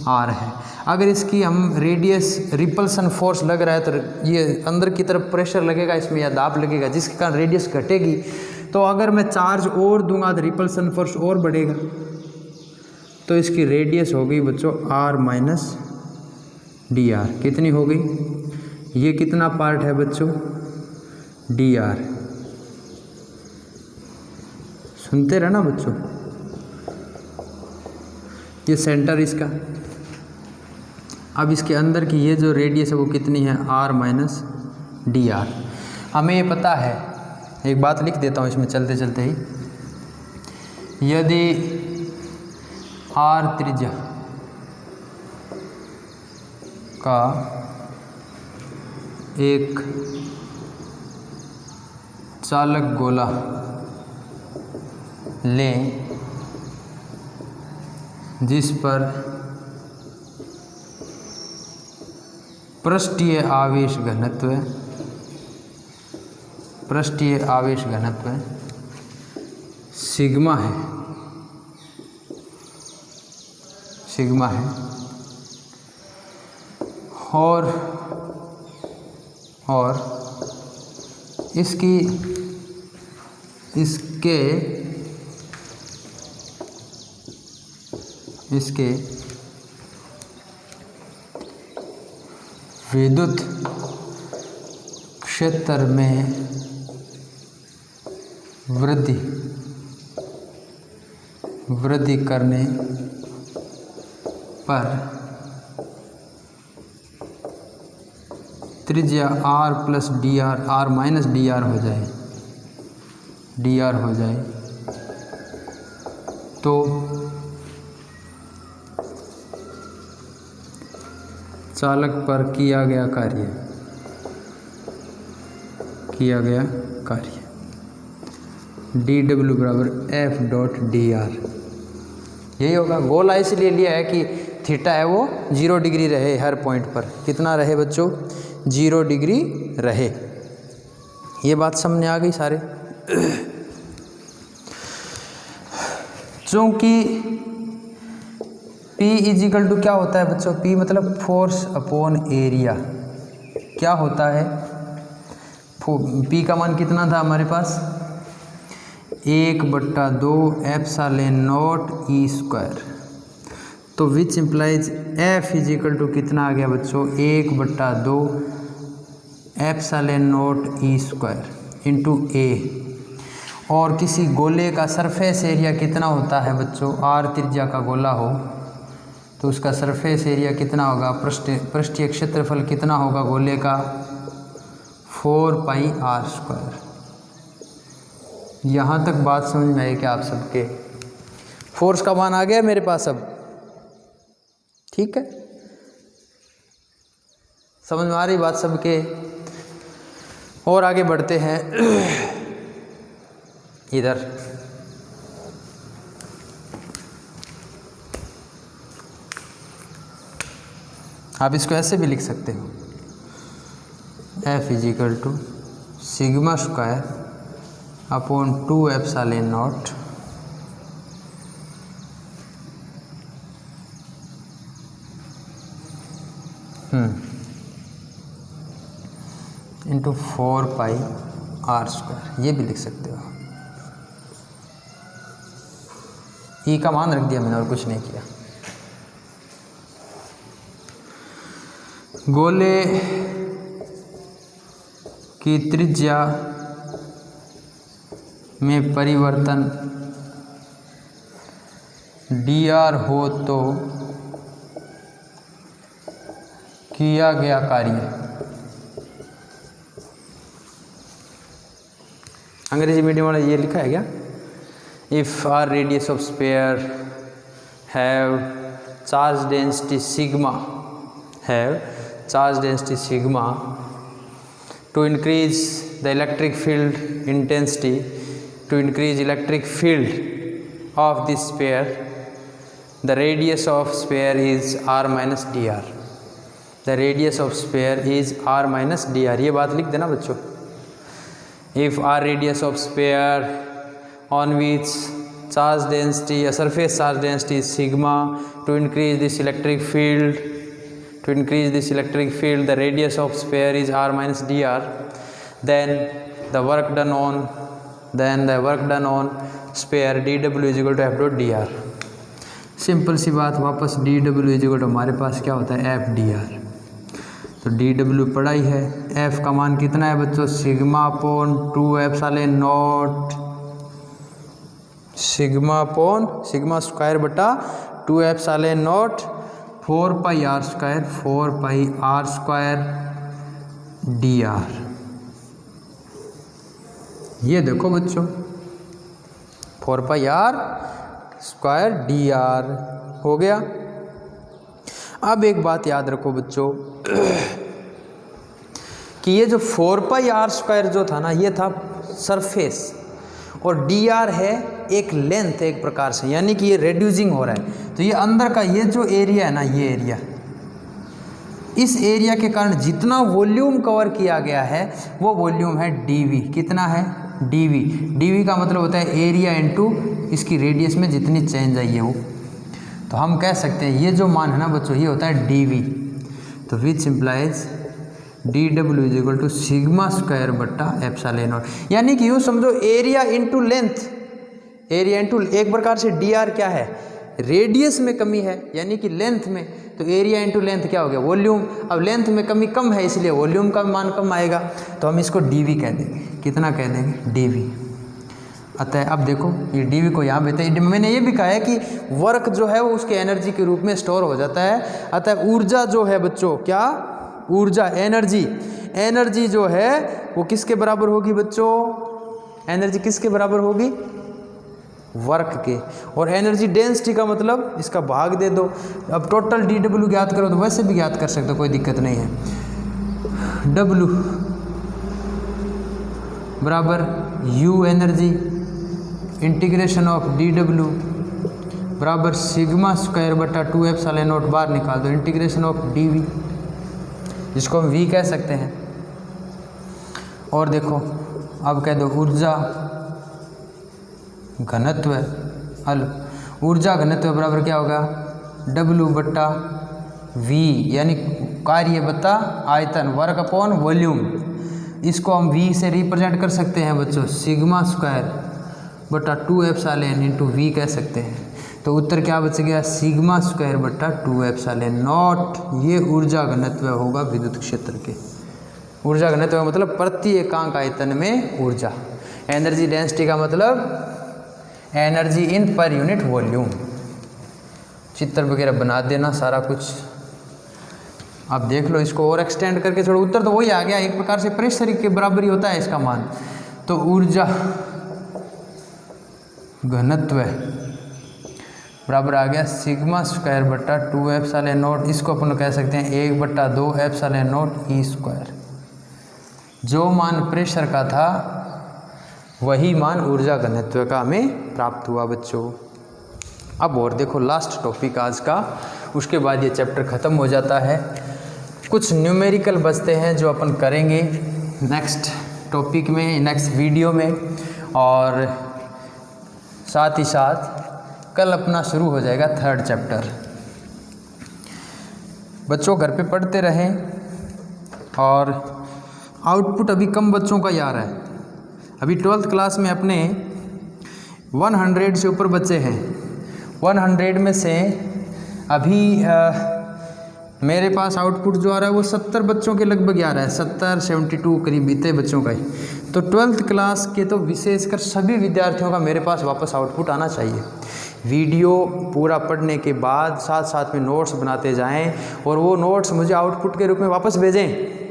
r है। अगर इसकी हम रेडियस रिपल्सन फोर्स लग रहा है तो ये अंदर की तरफ प्रेशर लगेगा इसमें या दाब लगेगा, जिसके कारण रेडियस घटेगी। तो अगर मैं चार्ज और दूंगा तो रिपल्सन फोर्स और बढ़ेगा। तो इसकी रेडियस हो गई बच्चों r माइनस डी आर। कितनी हो गई? ये कितना पार्ट है बच्चों? D R. सुनते रहना बच्चों। ये सेंटर इसका। अब इसके अंदर की ये जो रेडियस है वो कितनी है? r minus D R. हमें ये पता है, एक बात लिख देता हूँ इसमें चलते चलते ही। यदि r त्रिज्या का एक चालक गोला लें जिस पर पृष्ठीय आवेश घनत्व सिग्मा है और इसके विद्युत क्षेत्र में वृद्धि करने पर त्रिज्या r plus D R, r minus D R हो जाए तो चालक पर किया गया कार्य dw बराबर f डॉट डी आर। यही होगा। गोला इसलिए लिया है कि थीटा है वो 0 डिग्री रहे हर पॉइंट पर। कितना रहे बच्चों? 0 डिग्री रहे। ये बात समझ आ गई सारे? चूँकि P इजिकल टू क्या होता है बच्चों? P मतलब फोर्स अपॉन एरिया। क्या होता है? P का मान कितना था हमारे पास? 1/2 एप्सिलॉन नॉट ई स्क्वायर। तो which implies F is equal to कितना आ गया बच्चों? 1/2 epsilon not e square into a. और किसी गोले का सरफेस एरिया कितना होता है बच्चों? r त्रिज्या का गोला हो तो उसका सरफेस एरिया कितना होगा? पृष्ठीय क्षेत्रफल कितना होगा गोले का? 4πr²। यहाँ तक बात समझ में आई क्या आप सबके? फोर्स का मान आ गया मेरे पास अब? ठीक है, समझ में आ रही बात सबके? और आगे बढ़ते हैं इधर। आप इसको ऐसे भी लिख सकते हो, F is equal to sigma square upon 2 epsilon not into 4πr²। ये भी लिख सकते हो। ई का मान रख दिया मैंने और कुछ नहीं किया। गोले की त्रिज्या में परिवर्तन dr हो तो किया गया कार्य। अंग्रेजी मीडियम वाला ये लिखा है क्या? If r radius of sphere have charge density sigma to increase the electric field intensity, to increase electric field of this sphere, the radius of sphere is r minus dr. The radius of sphere is r minus dr. ये बात लिख देना बच्चों। If r radius of sphere on which charge density, a surface charge density is sigma, to increase this electric field, the radius of sphere is r minus dr, then the work done on sphere dw is equal to f dot dr. Simple सी बात, वापस D W is equal to हमारे पास क्या होता है F D R. तो D W पड़ा ही है, एफ का मान कितना है बच्चों sigma upon 2 epsilon naught, sigma upon sigma square बटा 2 epsilon naught 4 pi R square, 4 pi R square D R. ये देखो बच्चों 4 pi R square D R हो गया। अब एक बात याद रखो बच्चों कि ये जो 4 पाई आर स्क्वायर जो था ना, ये था सरफेस, और डी आर है एक लेंथ एक प्रकार से, यानी कि ये रेड्यूसिंग हो रहा है। तो ये अंदर का ये जो एरिया है ना, ये एरिया, इस एरिया के कारण जितना वॉल्यूम कवर किया गया है वो वॉल्यूम है डीवी। कितना है डीवी? डीवी का मतलब होता है एरिया इनटू इसकी रेडियस में जितनी चेंज आई है वो। तो हम कह सकते हैं ये जो मान है ना बच्चों, ये होता है डीवी। तो which implies d W is equal to sigma square बट्टा एप्सिलॉन नॉट, यानी कि यूँ समझो area into length, area into एक प्रकार से डी आर क्या है, रेडियस में कमी है यानी कि लेंथ में, तो एरिया इंटू लेंथ क्या हो गया वॉल्यूम। अब लेंथ में कमी कम है इसलिए वॉल्यूम का मान कम आएगा, तो हम इसको डीवी कह देंगे। कितना कह देंगे डीवी। अतः अब देखो ये डीवी को यहाँ बेहतर, मैंने ये भी कहा है कि वर्क जो है वो उसके एनर्जी के रूप में स्टोर हो जाता है। अतः ऊर्जा जो है बच्चों, क्या ऊर्जा, एनर्जी, एनर्जी जो है वो किसके बराबर होगी बच्चों, एनर्जी किसके बराबर होगी वर्क के। और एनर्जी डेंसिटी का मतलब इसका भाग दे दो। अब टोटल डी डब्ल्यू ज्ञात करो तो वैसे भी ज्ञात कर सकते हो, कोई दिक्कत नहीं है। डब्ल्यू बराबर you energy integration of D W बराबर सिग्मा स्क्वायर बटा 2 एप्सिलॉन नॉट, बाहर निकाल दो इंटीग्रेशन ऑफ डी वी, जिसको हम वी कह सकते हैं। और देखो अब कह दो ऊर्जा घनत्व, हल ऊर्जा घनत्व बराबर क्या होगा डब्ल्यू बट्टा वी, यानी कार्य बता आयतन, वर्क अपॉन वॉल्यूम। इसको हम वी से रिप्रेजेंट कर सकते हैं बच्चों, सिग्मा स्क्वायर बटा 2 एप्सिलॉन इंटू वी कह सकते हैं। तो उत्तर क्या बच गया सिग्मा स्क्वायर बटा 2 एप्सिलॉन नॉट। ये ऊर्जा घनत्व होगा विद्युत क्षेत्र के। ऊर्जा घनत्व का मतलब प्रति एकांक आयतन में ऊर्जा। एनर्जी डेंसिटी का मतलब energy in per unit volume. चित्र वगैरह बना देना सारा कुछ, आप देख लो इसको और एक्सटेंड करके छोड़ो, उत्तर तो वही आ गया, एक प्रकार से प्रेशर के बराबर ही होता है इसका मान। तो ऊर्जा घनत्व बराबर आ गया सिग्मा स्क्वायर बट्टा 2 एप्सिलॉन नॉट, इसको अपन कह सकते हैं 1 बट्टा 2 एप्सिलॉन नॉट ई स्क्वायर। जो मान प्रेशर का था वही मान ऊर्जा घनत्व का हमें प्राप्त हुआ बच्चों। अब और देखो लास्ट टॉपिक आज का, उसके बाद ये चैप्टर ख़त्म हो जाता है। कुछ न्यूमेरिकल बचते हैं जो अपन करेंगे नेक्स्ट टॉपिक में, नेक्स्ट वीडियो में, और साथ ही साथ कल अपना शुरू हो जाएगा 3rd चैप्टर। बच्चों घर पे पढ़ते रहें, और आउटपुट अभी कम बच्चों का ही आ रहा है। अभी 12th क्लास में अपने 100 से ऊपर बच्चे हैं। 100 में से अभी मेरे पास आउटपुट जो आ रहा है वो 70 बच्चों के लगभग आ रहा है, 72 करीब बीते बच्चों का ही। तो 12th क्लास के तो विशेषकर सभी विद्यार्थियों का मेरे पास वापस आउटपुट आना चाहिए। वीडियो पूरा पढ़ने के बाद साथ साथ में नोट्स बनाते जाएं, और वो नोट्स मुझे आउटपुट के रूप में वापस भेजें।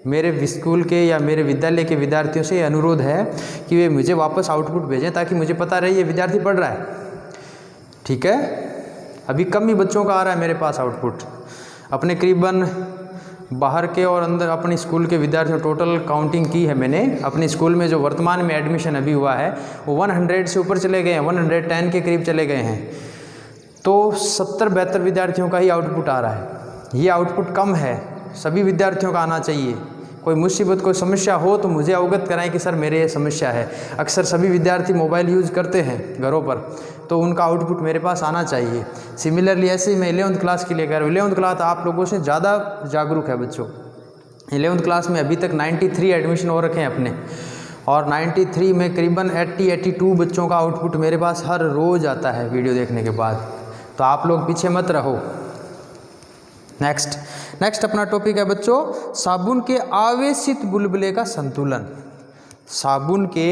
मेरे स्कूल के या मेरे विद्यालय के विद्यार्थियों से अनुरोध है कि वे मुझे वापस आउटपुट भेजें, ताकि मुझे पता रहे ये विद्यार्थी पढ़ रहा है। ठीक है, अभी कम ही बच्चों का आ रहा है मेरे पास आउटपुट। अपने करीबन बाहर के और अंदर अपने स्कूल के विद्यार्थियों टोटल काउंटिंग की है मैंने। अपने स्कूल में जो वर्तमान में एडमिशन अभी हुआ है वो 100 से ऊपर चले गए हैं, 110 के करीब चले गए हैं। तो 70-72 विद्यार्थियों का ही आउटपुट आ रहा है। ये आउटपुट कम है, सभी विद्यार्थियों का आना चाहिए। कोई मुसीबत कोई समस्या हो तो मुझे अवगत कराएं कि सर मेरे ये समस्या है। अक्सर सभी विद्यार्थी मोबाइल यूज़ करते हैं घरों पर, तो उनका आउटपुट मेरे पास आना चाहिए। सिमिलरली ऐसे ही मैं 11th क्लास के लिए कह रहा हूँ। 11th क्लास आप लोगों से ज़्यादा जागरूक है बच्चों। 11th क्लास में अभी तक 93 एडमिशन हो रखे हैं अपने, और 93 में करीबन 80-82 बच्चों का आउटपुट मेरे पास हर रोज़ आता है वीडियो देखने के बाद। तो आप लोग पीछे मत रहो। नेक्स्ट अपना टॉपिक है बच्चों साबुन के आवेशित बुलबुले का संतुलन। साबुन के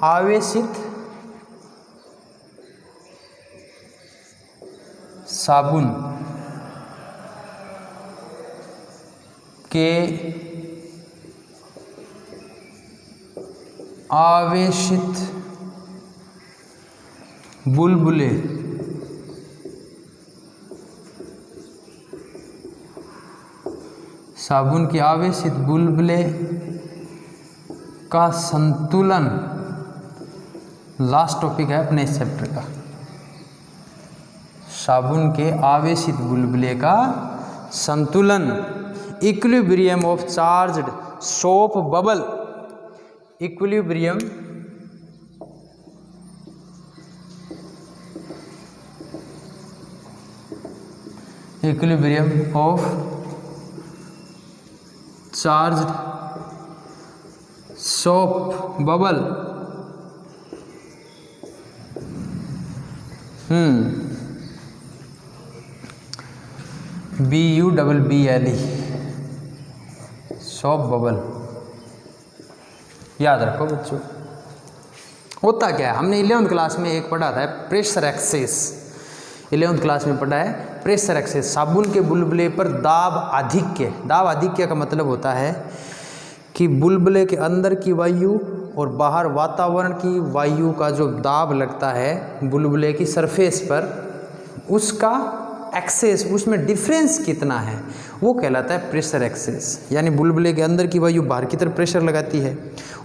आवेशित साबुन के आवेशित बुलबुले साबुन के आवेशित बुलबुले का संतुलन लास्ट टॉपिक है अपने इस चैप्टर का। साबुन के आवेशित बुलबुले का संतुलन, equilibrium of charged soap bubble, equilibrium of charged soap bubble BUBBLE soap bubble. याद रखो बच्चों, होता क्या है, हमने 11वीं क्लास में एक पढ़ा था प्रेशर एक्सेस, 11वीं क्लास में पढ़ा है प्रेशर एक्सेस। साबुन के बुलबुले पर दाब आधिक्य। दाब आधिक्य का मतलब होता है कि बुलबुले के अंदर की वायु और बाहर वातावरण की वायु का जो दाब लगता है बुलबुले की सरफेस पर, उसका एक्सेस, उसमें डिफरेंस कितना है, वो कहलाता है प्रेशर एक्सेस। यानी बुलबुले के अंदर की वायु बाहर की तरफ प्रेशर लगाती है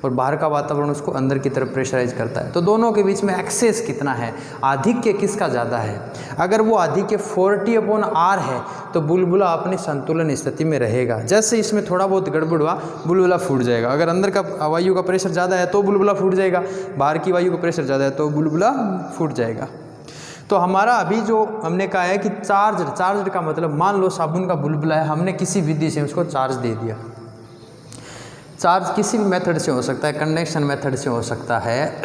और बाहर का वातावरण उसको अंदर की तरफ प्रेशराइज करता है। तो दोनों के बीच में एक्सेस कितना है, आधिक्य किसका ज़्यादा है। अगर वो आधिक्य 40/R है तो बुलबुला अपनी संतुलन स्थिति में रहेगा। जैसे इसमें थोड़ा बहुत गड़बड़ हुआ बुलबुला फूट जाएगा। अगर अंदर का वायु का प्रेशर ज़्यादा है तो बुलबुला फूट जाएगा, बाहर की वायु का प्रेशर ज़्यादा है तो बुलबुला फूट जाएगा। तो हमारा अभी जो हमने कहा है कि चार्ज का मतलब, मान लो साबुन का बुलबुला है, हमने किसी विधि से उसको चार्ज दे दिया। चार्ज किसी भी मेथड से हो सकता है, कंडक्शन मेथड से हो सकता है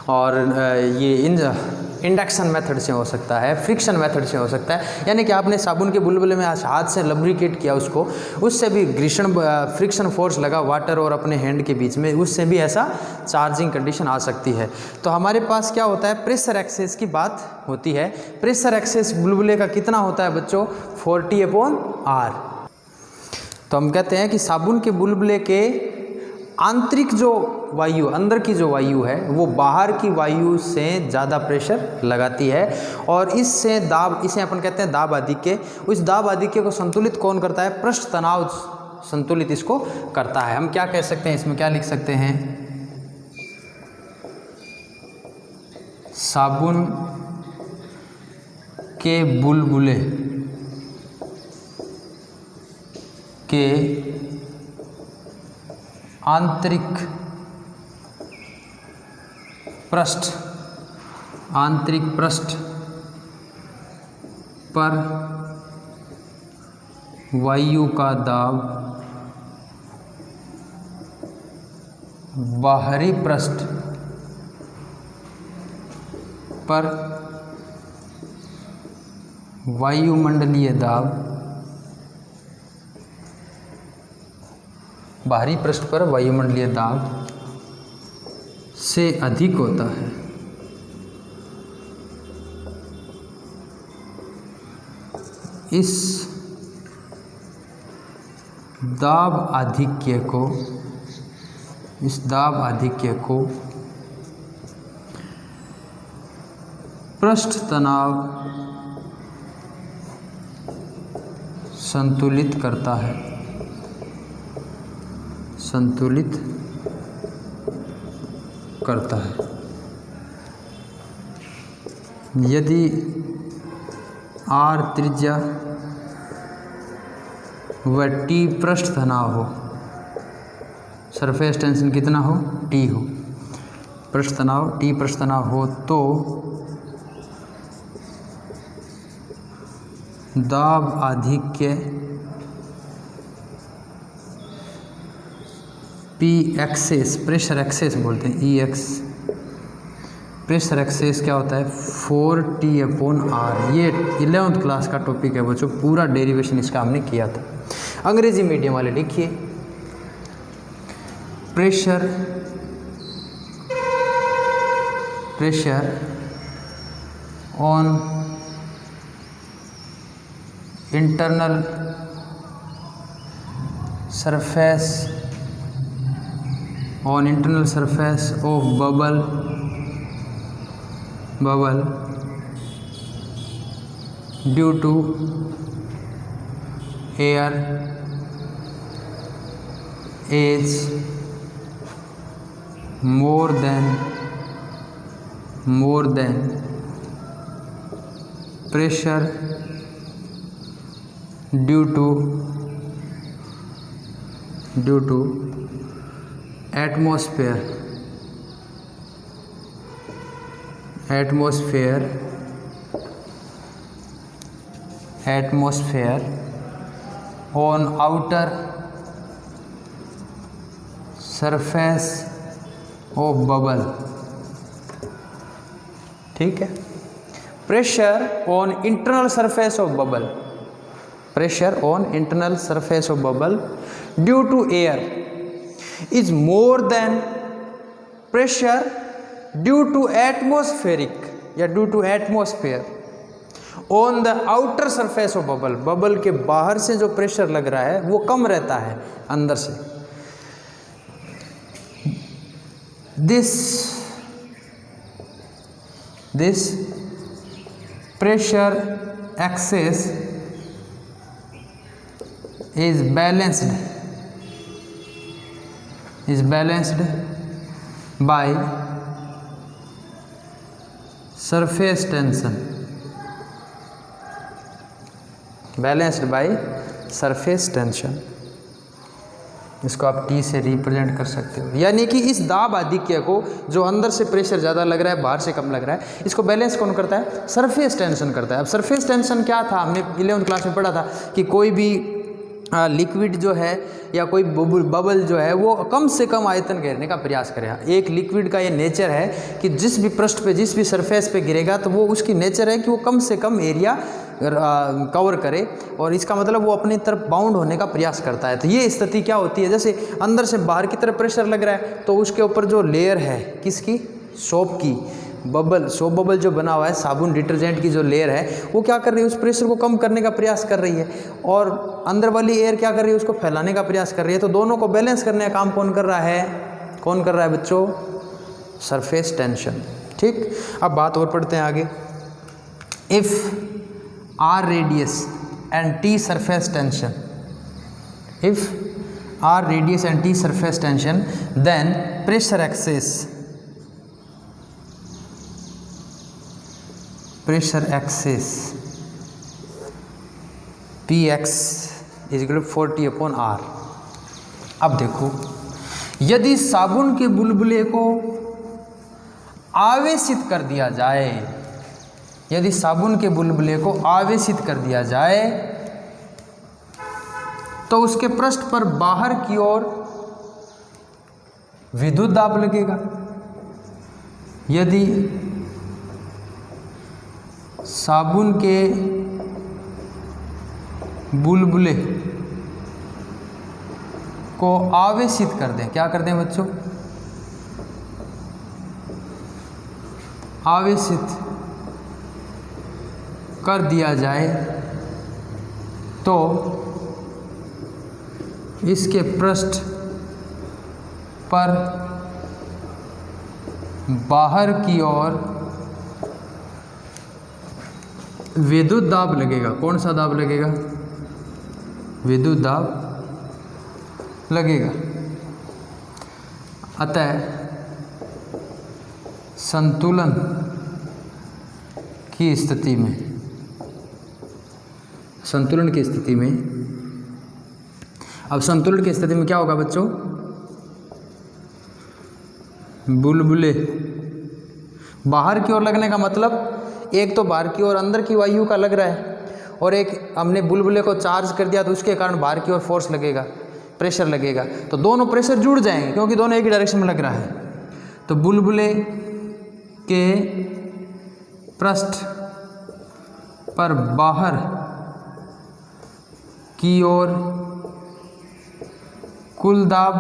और ये इंडक्शन मेथड से हो सकता है, फ्रिक्शन मेथड से हो सकता है। यानी कि आपने साबुन के बुलबुले में हाथ से लब्रिकेट किया उसको, उससे भी फ्रिक्शन फोर्स लगा वाटर और अपने हैंड के बीच में, उससे भी ऐसा चार्जिंग कंडीशन आ सकती है। तो हमारे पास क्या होता है, प्रेशर एक्सेस की बात होती है। प्रेशर एक्सेस बुलबुले का कितना होता है बच्चों, 40/R। तो हम कहते हैं कि साबुन के बुलबुले के आंतरिक जो वायु, अंदर की जो वायु है, वो बाहर की वायु से ज़्यादा प्रेशर लगाती है और इससे दाब, इसे अपन कहते हैं दाब आधिक्य। उस दाब आधिक्य को संतुलित कौन करता है, पृष्ठ तनाव संतुलित इसको करता है। हम क्या कह सकते हैं, इसमें क्या लिख सकते हैं, साबुन के बुलबुले के आंतरिक पृष्ठ पर वायु का दाब बाहरी पृष्ठ पर वायुमंडलीय दाब, बाहरी पृष्ठ पर वायुमंडलीय दाब से अधिक होता है। इस दाब आधिक्य को पृष्ठ तनाव संतुलित करता है, यदि R त्रिज्या व T पृष्ठ तनाव हो, सरफेस टेंशन कितना हो, T हो, पृष्ठ तनाव T पृष्ठ तनाव हो, तो दाब आधिक्य P एक्सेस, प्रेशर एक्सेस बोलते हैं, EX प्रेशर एक्सेस क्या होता है 4T/R। ये 11th क्लास का टॉपिक है बच्चों, पूरा डेरिवेशन इसका हमने किया था। अंग्रेजी मीडियम वाले लिखिए, pressure on internal surface of bubble due to air is more than pressure due to atmosphere on outer surface of bubble। ठीक है, pressure on internal surface of bubble, pressure on internal surface of bubble due to air is more than pressure due to atmospheric या due to atmosphere on the outer surface of bubble। Bubble के बाहर से जो pressure लग रहा है वो कम रहता है अंदर से। this pressure excess is balanced by surface tension, इसको आप T से रिप्रेजेंट कर सकते हो। यानी कि इस दाब आधिक्य को, जो अंदर से प्रेशर ज़्यादा लग रहा है बाहर से कम लग रहा है, इसको बैलेंस कौन करता है? सरफेस टेंशन करता है। अब सरफेस टेंशन क्या था, हमने 11th क्लास में पढ़ा था कि कोई भी लिक्विड जो है या कोई बबल जो है वो कम से कम आयतन घेरने का प्रयास करेगा। एक लिक्विड का ये नेचर है कि जिस भी पृष्ठ पे, जिस भी सरफेस पे गिरेगा तो वो उसकी नेचर है कि वो कम से कम एरिया कवर करे, और इसका मतलब वो अपनी तरफ बाउंड होने का प्रयास करता है। तो ये स्थिति क्या होती है, जैसे अंदर से बाहर की तरफ प्रेशर लग रहा है तो उसके ऊपर जो लेयर है किसकी, सोप की, सोप बबल जो बना हुआ है, साबुन डिटर्जेंट की जो लेयर है वो क्या कर रही है, उस प्रेशर को कम करने का प्रयास कर रही है, और अंदर वाली एयर क्या कर रही है, उसको फैलाने का प्रयास कर रही है। तो दोनों को बैलेंस करने का काम कौन कर रहा है बच्चों? Surface tension. ठीक, अब बात और पढ़ते हैं आगे। If R radius and T surface tension, then pressure excess Px is equal to 40/R। अब देखो, यदि साबुन के बुलबुले को आवेशित कर दिया जाए, तो उसके पृष्ठ पर बाहर की ओर विद्युत दाब लगेगा। यदि साबुन के बुलबुले को आवेशित कर दें, क्या कर दें बच्चों? आवेशित कर दिया जाए, तो इसके पृष्ठ पर बाहर की ओर विद्युत दाब लगेगा। कौन सा दाब लगेगा? विद्युत दाब लगेगा। अतः संतुलन की स्थिति में अब संतुलन की स्थिति में क्या होगा बच्चों? बुलबुले बाहर की ओर लगने का मतलब, एक तो बाहर की ओर अंदर की वायु का लग रहा है, और एक हमने बुलबुले को चार्ज कर दिया तो उसके कारण बाहर की ओर फोर्स लगेगा, प्रेशर लगेगा। तो दोनों प्रेशर जुड़ जाएंगे क्योंकि दोनों एक ही डायरेक्शन में लग रहा है। तो बुलबुले के पृष्ठ पर बाहर की ओर कुल दाब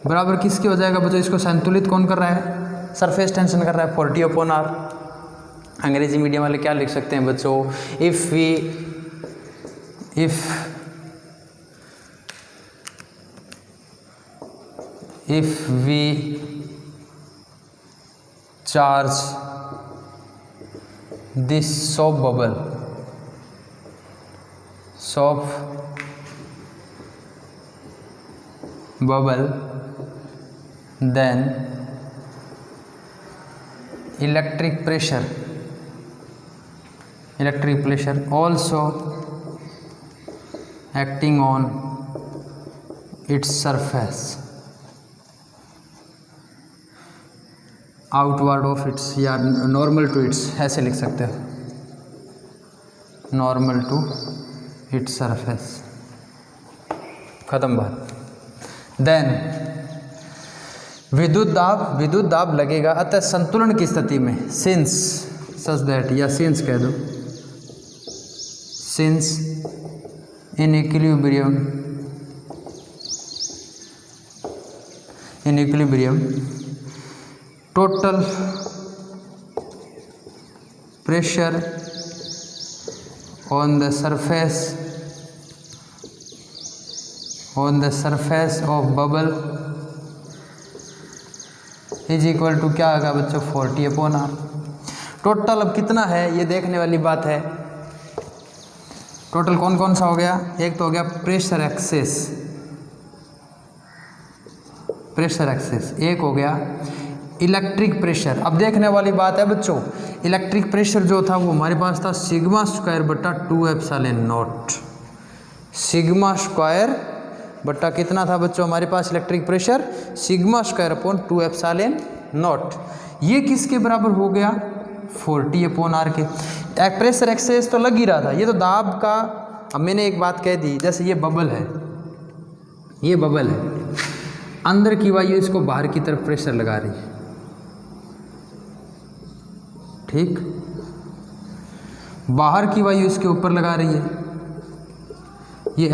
बराबर किसके हो जाएगा बच्चों? इसको संतुलित कौन कर रहा है? सरफेस टेंशन कर रहा है, 40/r। अंग्रेजी मीडियम वाले क्या लिख सकते हैं बच्चों? If we charge this soap bubble then electric pressure also acting on its surface outward of its या नॉर्मल टू इट्स, ऐसे लिख सकते हो, नॉर्मल टू इट्स सरफेस। खत्म बात। देन विद्युत दाब लगेगा अतः संतुलन की स्थिति में, सिंस सच दैट, या सिंस कह दो, since in equilibrium total pressure on the surface of bubble is equal to क्या आएगा बच्चों? 40/r। टोटल अब कितना है ये देखने वाली बात है। टोटल कौन कौन सा हो गया? एक तो हो गया प्रेशर एक्सेस, एक हो गया इलेक्ट्रिक प्रेशर। अब देखने वाली बात है बच्चों, इलेक्ट्रिक प्रेशर जो था वो हमारे पास था σ²/2ε0। σ² कितना था बच्चों हमारे पास इलेक्ट्रिक प्रेशर? σ²/2ε0। ये किसके बराबर हो गया? 40/r के। एक प्रेशर एक्सेस तो लग ही रहा था, ये तो दाब का। अब मैंने एक बात कह दी, जैसे ये बबल है, अंदर की वायु इसको बाहर की तरफ प्रेशर लगा रही है, ठीक, बाहर की वायु इसके ऊपर लगा रही है, ये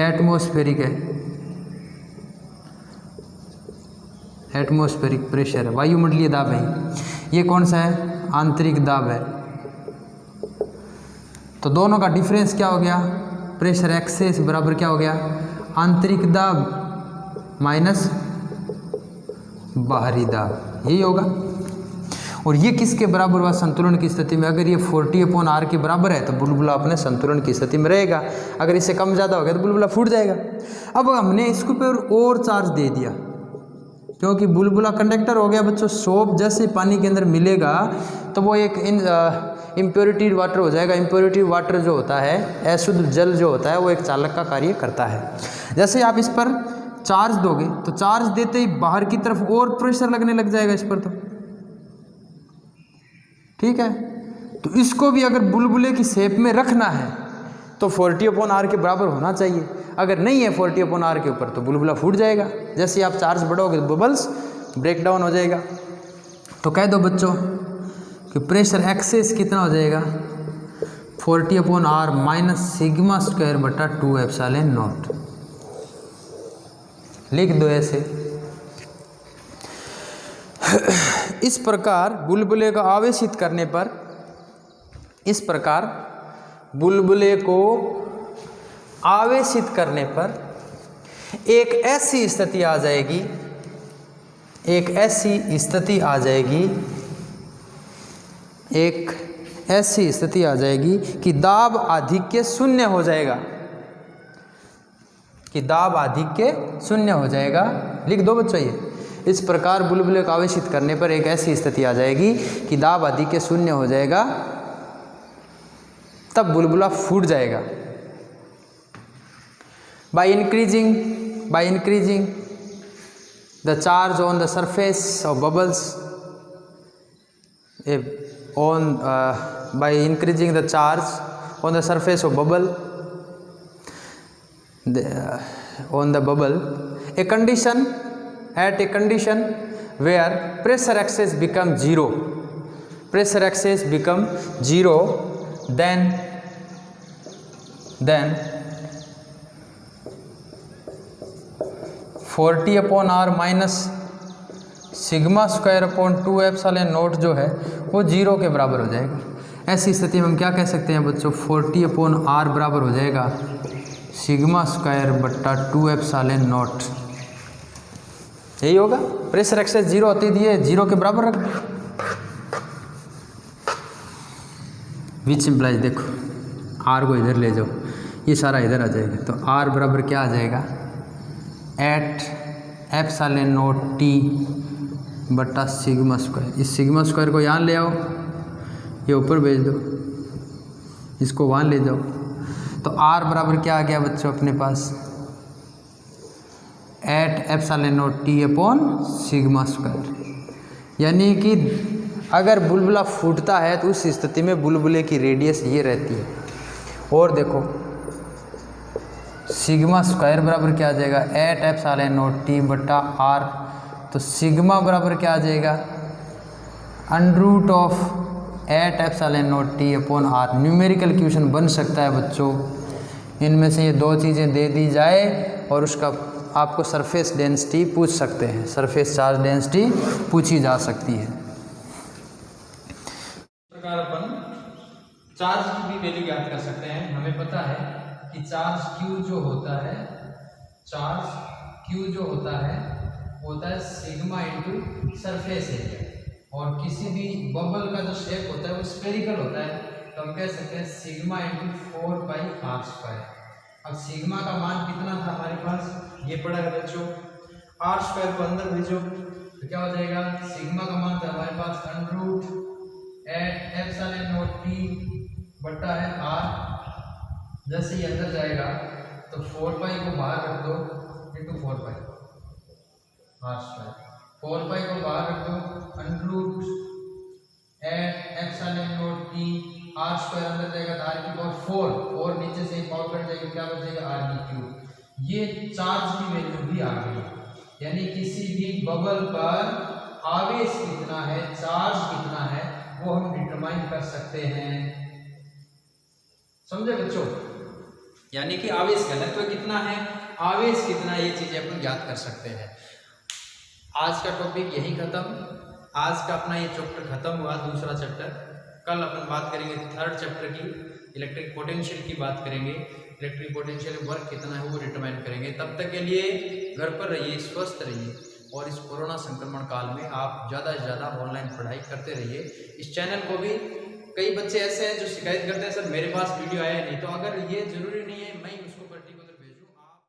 एटमॉस्फेरिक प्रेशर है, वायुमंडलीय दाब है। ये कौन सा है? आंतरिक दाब है। तो दोनों का डिफरेंस क्या हो गया? प्रेशर एक्सेस बराबर क्या हो गया? आंतरिक दाब माइनस बाहरी दाब, यही होगा। और ये किसके बराबर हुआ? संतुलन की स्थिति में। अगर ये 40/r के बराबर है तो बुलबुला अपने संतुलन की स्थिति में रहेगा। अगर इससे कम ज़्यादा हो गया तो बुलबुला फूट जाएगा। अब हमने इसके ऊपर और चार्ज दे दिया, क्योंकि बुलबुला कंडक्टर हो गया बच्चों। सोप जैसे पानी के अंदर मिलेगा तो वो एक इम्प्योरिटी वाटर हो जाएगा। इम्प्योरिटी वाटर जो होता है, अशुद्ध जल जो होता है, वो एक चालक का कार्य करता है। जैसे आप इस पर चार्ज दोगे तो चार्ज देते ही बाहर की तरफ और प्रेशर लगने लग जाएगा इस पर, तो ठीक है। तो इसको भी अगर बुलबुले की शेप में रखना है तो 40/r के बराबर होना चाहिए। अगर नहीं है 40/r के ऊपर तो बुलबुला फूट जाएगा। जैसे आप चार्ज बढ़ाओगे तो बबल्स ब्रेक डाउन हो जाएगा। तो कह दो बच्चों कि प्रेशर एक्सेस कितना हो जाएगा? 40/r minus σ²/2ε0। लिख दो ऐसे। इस प्रकार बुलबुले को आवेशित करने पर, इस प्रकार बुलबुले को आवेशित करने पर एक ऐसी स्थिति आ जाएगी, एक ऐसी स्थिति आ जाएगी कि दाब आधिक्य शून्य हो जाएगा, कि दाब आधिक्य शून्य हो जाएगा। लिख दो बच्चों ये। इस प्रकार बुलबुले को आवेशित करने पर एक ऐसी स्थिति आ जाएगी कि दाब आधिक्य शून्य हो जाएगा, तब बुलबुला फूट जाएगा। By increasing the charge on the surface of bubbles, by increasing the charge on the surface of bubble, where pressure excess become zero, pressure excess become zero, then 40/r minus sigma square upon 2 epsilon not जो है वो 0 के बराबर हो जाएगा। ऐसी स्थिति में हम क्या कह सकते हैं बच्चों, 40/r बराबर हो जाएगा सिग्मा स्क्वायर बट्टा 2 एप्सिलॉन नॉट। यही होगा, प्रेशर एक्सेस 0 होती थी, ये 0 के बराबर रख, विच इम्प्लाइज देखो r को इधर ले जाओ, ये सारा इधर आ जाएगा, तो r बराबर क्या आ जाएगा, एट एप्सिलॉन नॉट t बट्टा सिग्मा स्क्वायर। इस सिग्मा स्क्वायर को यहाँ ले आओ, ये ऊपर भेज दो, इसको वहाँ ले जाओ, तो r बराबर क्या आ गया बच्चों अपने पास, eight epsilon not t upon sigma square. यानी कि अगर बुलबुला फूटता है तो उस स्थिति में बुलबुले की रेडियस ये रहती है। और देखो सिग्मा स्क्वायर बराबर क्या आ जाएगा, एट एप्सिलॉन नॉट t बट्टा r, तो सिग्मा बराबर क्या आ जाएगा, under root of eight epsilon not t upon r। Numerical question बन सकता है बच्चों, इनमें से ये दो चीज़ें दे दी जाए और उसका आपको सरफेस डेंसिटी पूछ सकते हैं, सरफेस चार्ज डेंसिटी पूछी जा सकती है। प्रकार अपन चार्ज की भी वैल्यू ज्ञात कर सकते हैं। हमें पता है कि चार्ज Q जो होता है, चार्ज Q जो होता है सिग्मा इंटू सरफेस एरिया, और किसी भी बबल का जो शेप होता है वो स्फेरिकल होता है, तो हम कह सकते हैं सिग्मा इंटू 4πr²। अब सिग्मा का मान कितना था हमारे पास, ये पड़ा है बच्चों, r² को अंदर भेजो तो क्या हो जाएगा, सिग्मा का मान था हमारे पास under root eight epsilon not t बट्टा है r, जैसे ही अंदर जाएगा तो 4π को बाहर रख दो इंटू 4π r², 4π को बाहर रख दो, under root eight epsilon not t, r² अंदर जाएगा तो r की पावर 4, और नीचे से पावर कट जाएगी, क्या बचेगा r³ ये चार्ज की वैल्यू भी आ गई। यानी किसी भी बबल पर आवेश कितना है, चार्ज कितना है, वो हम डिटरमाइन कर सकते हैं। समझे बच्चों, यानी कि आवेश घनत्व कितना है, आवेश कितना है, ये चीजें अपन ज्ञात कर सकते हैं। आज का टॉपिक यही खत्म, आज का अपना ये चैप्टर खत्म हुआ, दूसरा चैप्टर। कल अपन बात करेंगे थर्ड चैप्टर की, इलेक्ट्रिक पोटेंशियल की बात करेंगे, इलेक्ट्रिक पोटेंशियल वर्क कितना है वो डिटरमाइन करेंगे। तब तक के लिए घर पर रहिए, स्वस्थ रहिए, और इस कोरोना संक्रमण काल में आप ज़्यादा से ज़्यादा ऑनलाइन पढ़ाई करते रहिए। इस चैनल को भी कई बच्चे ऐसे हैं जो शिकायत करते हैं सर मेरे पास वीडियो आया नहीं, तो अगर ये ज़रूरी नहीं है मैं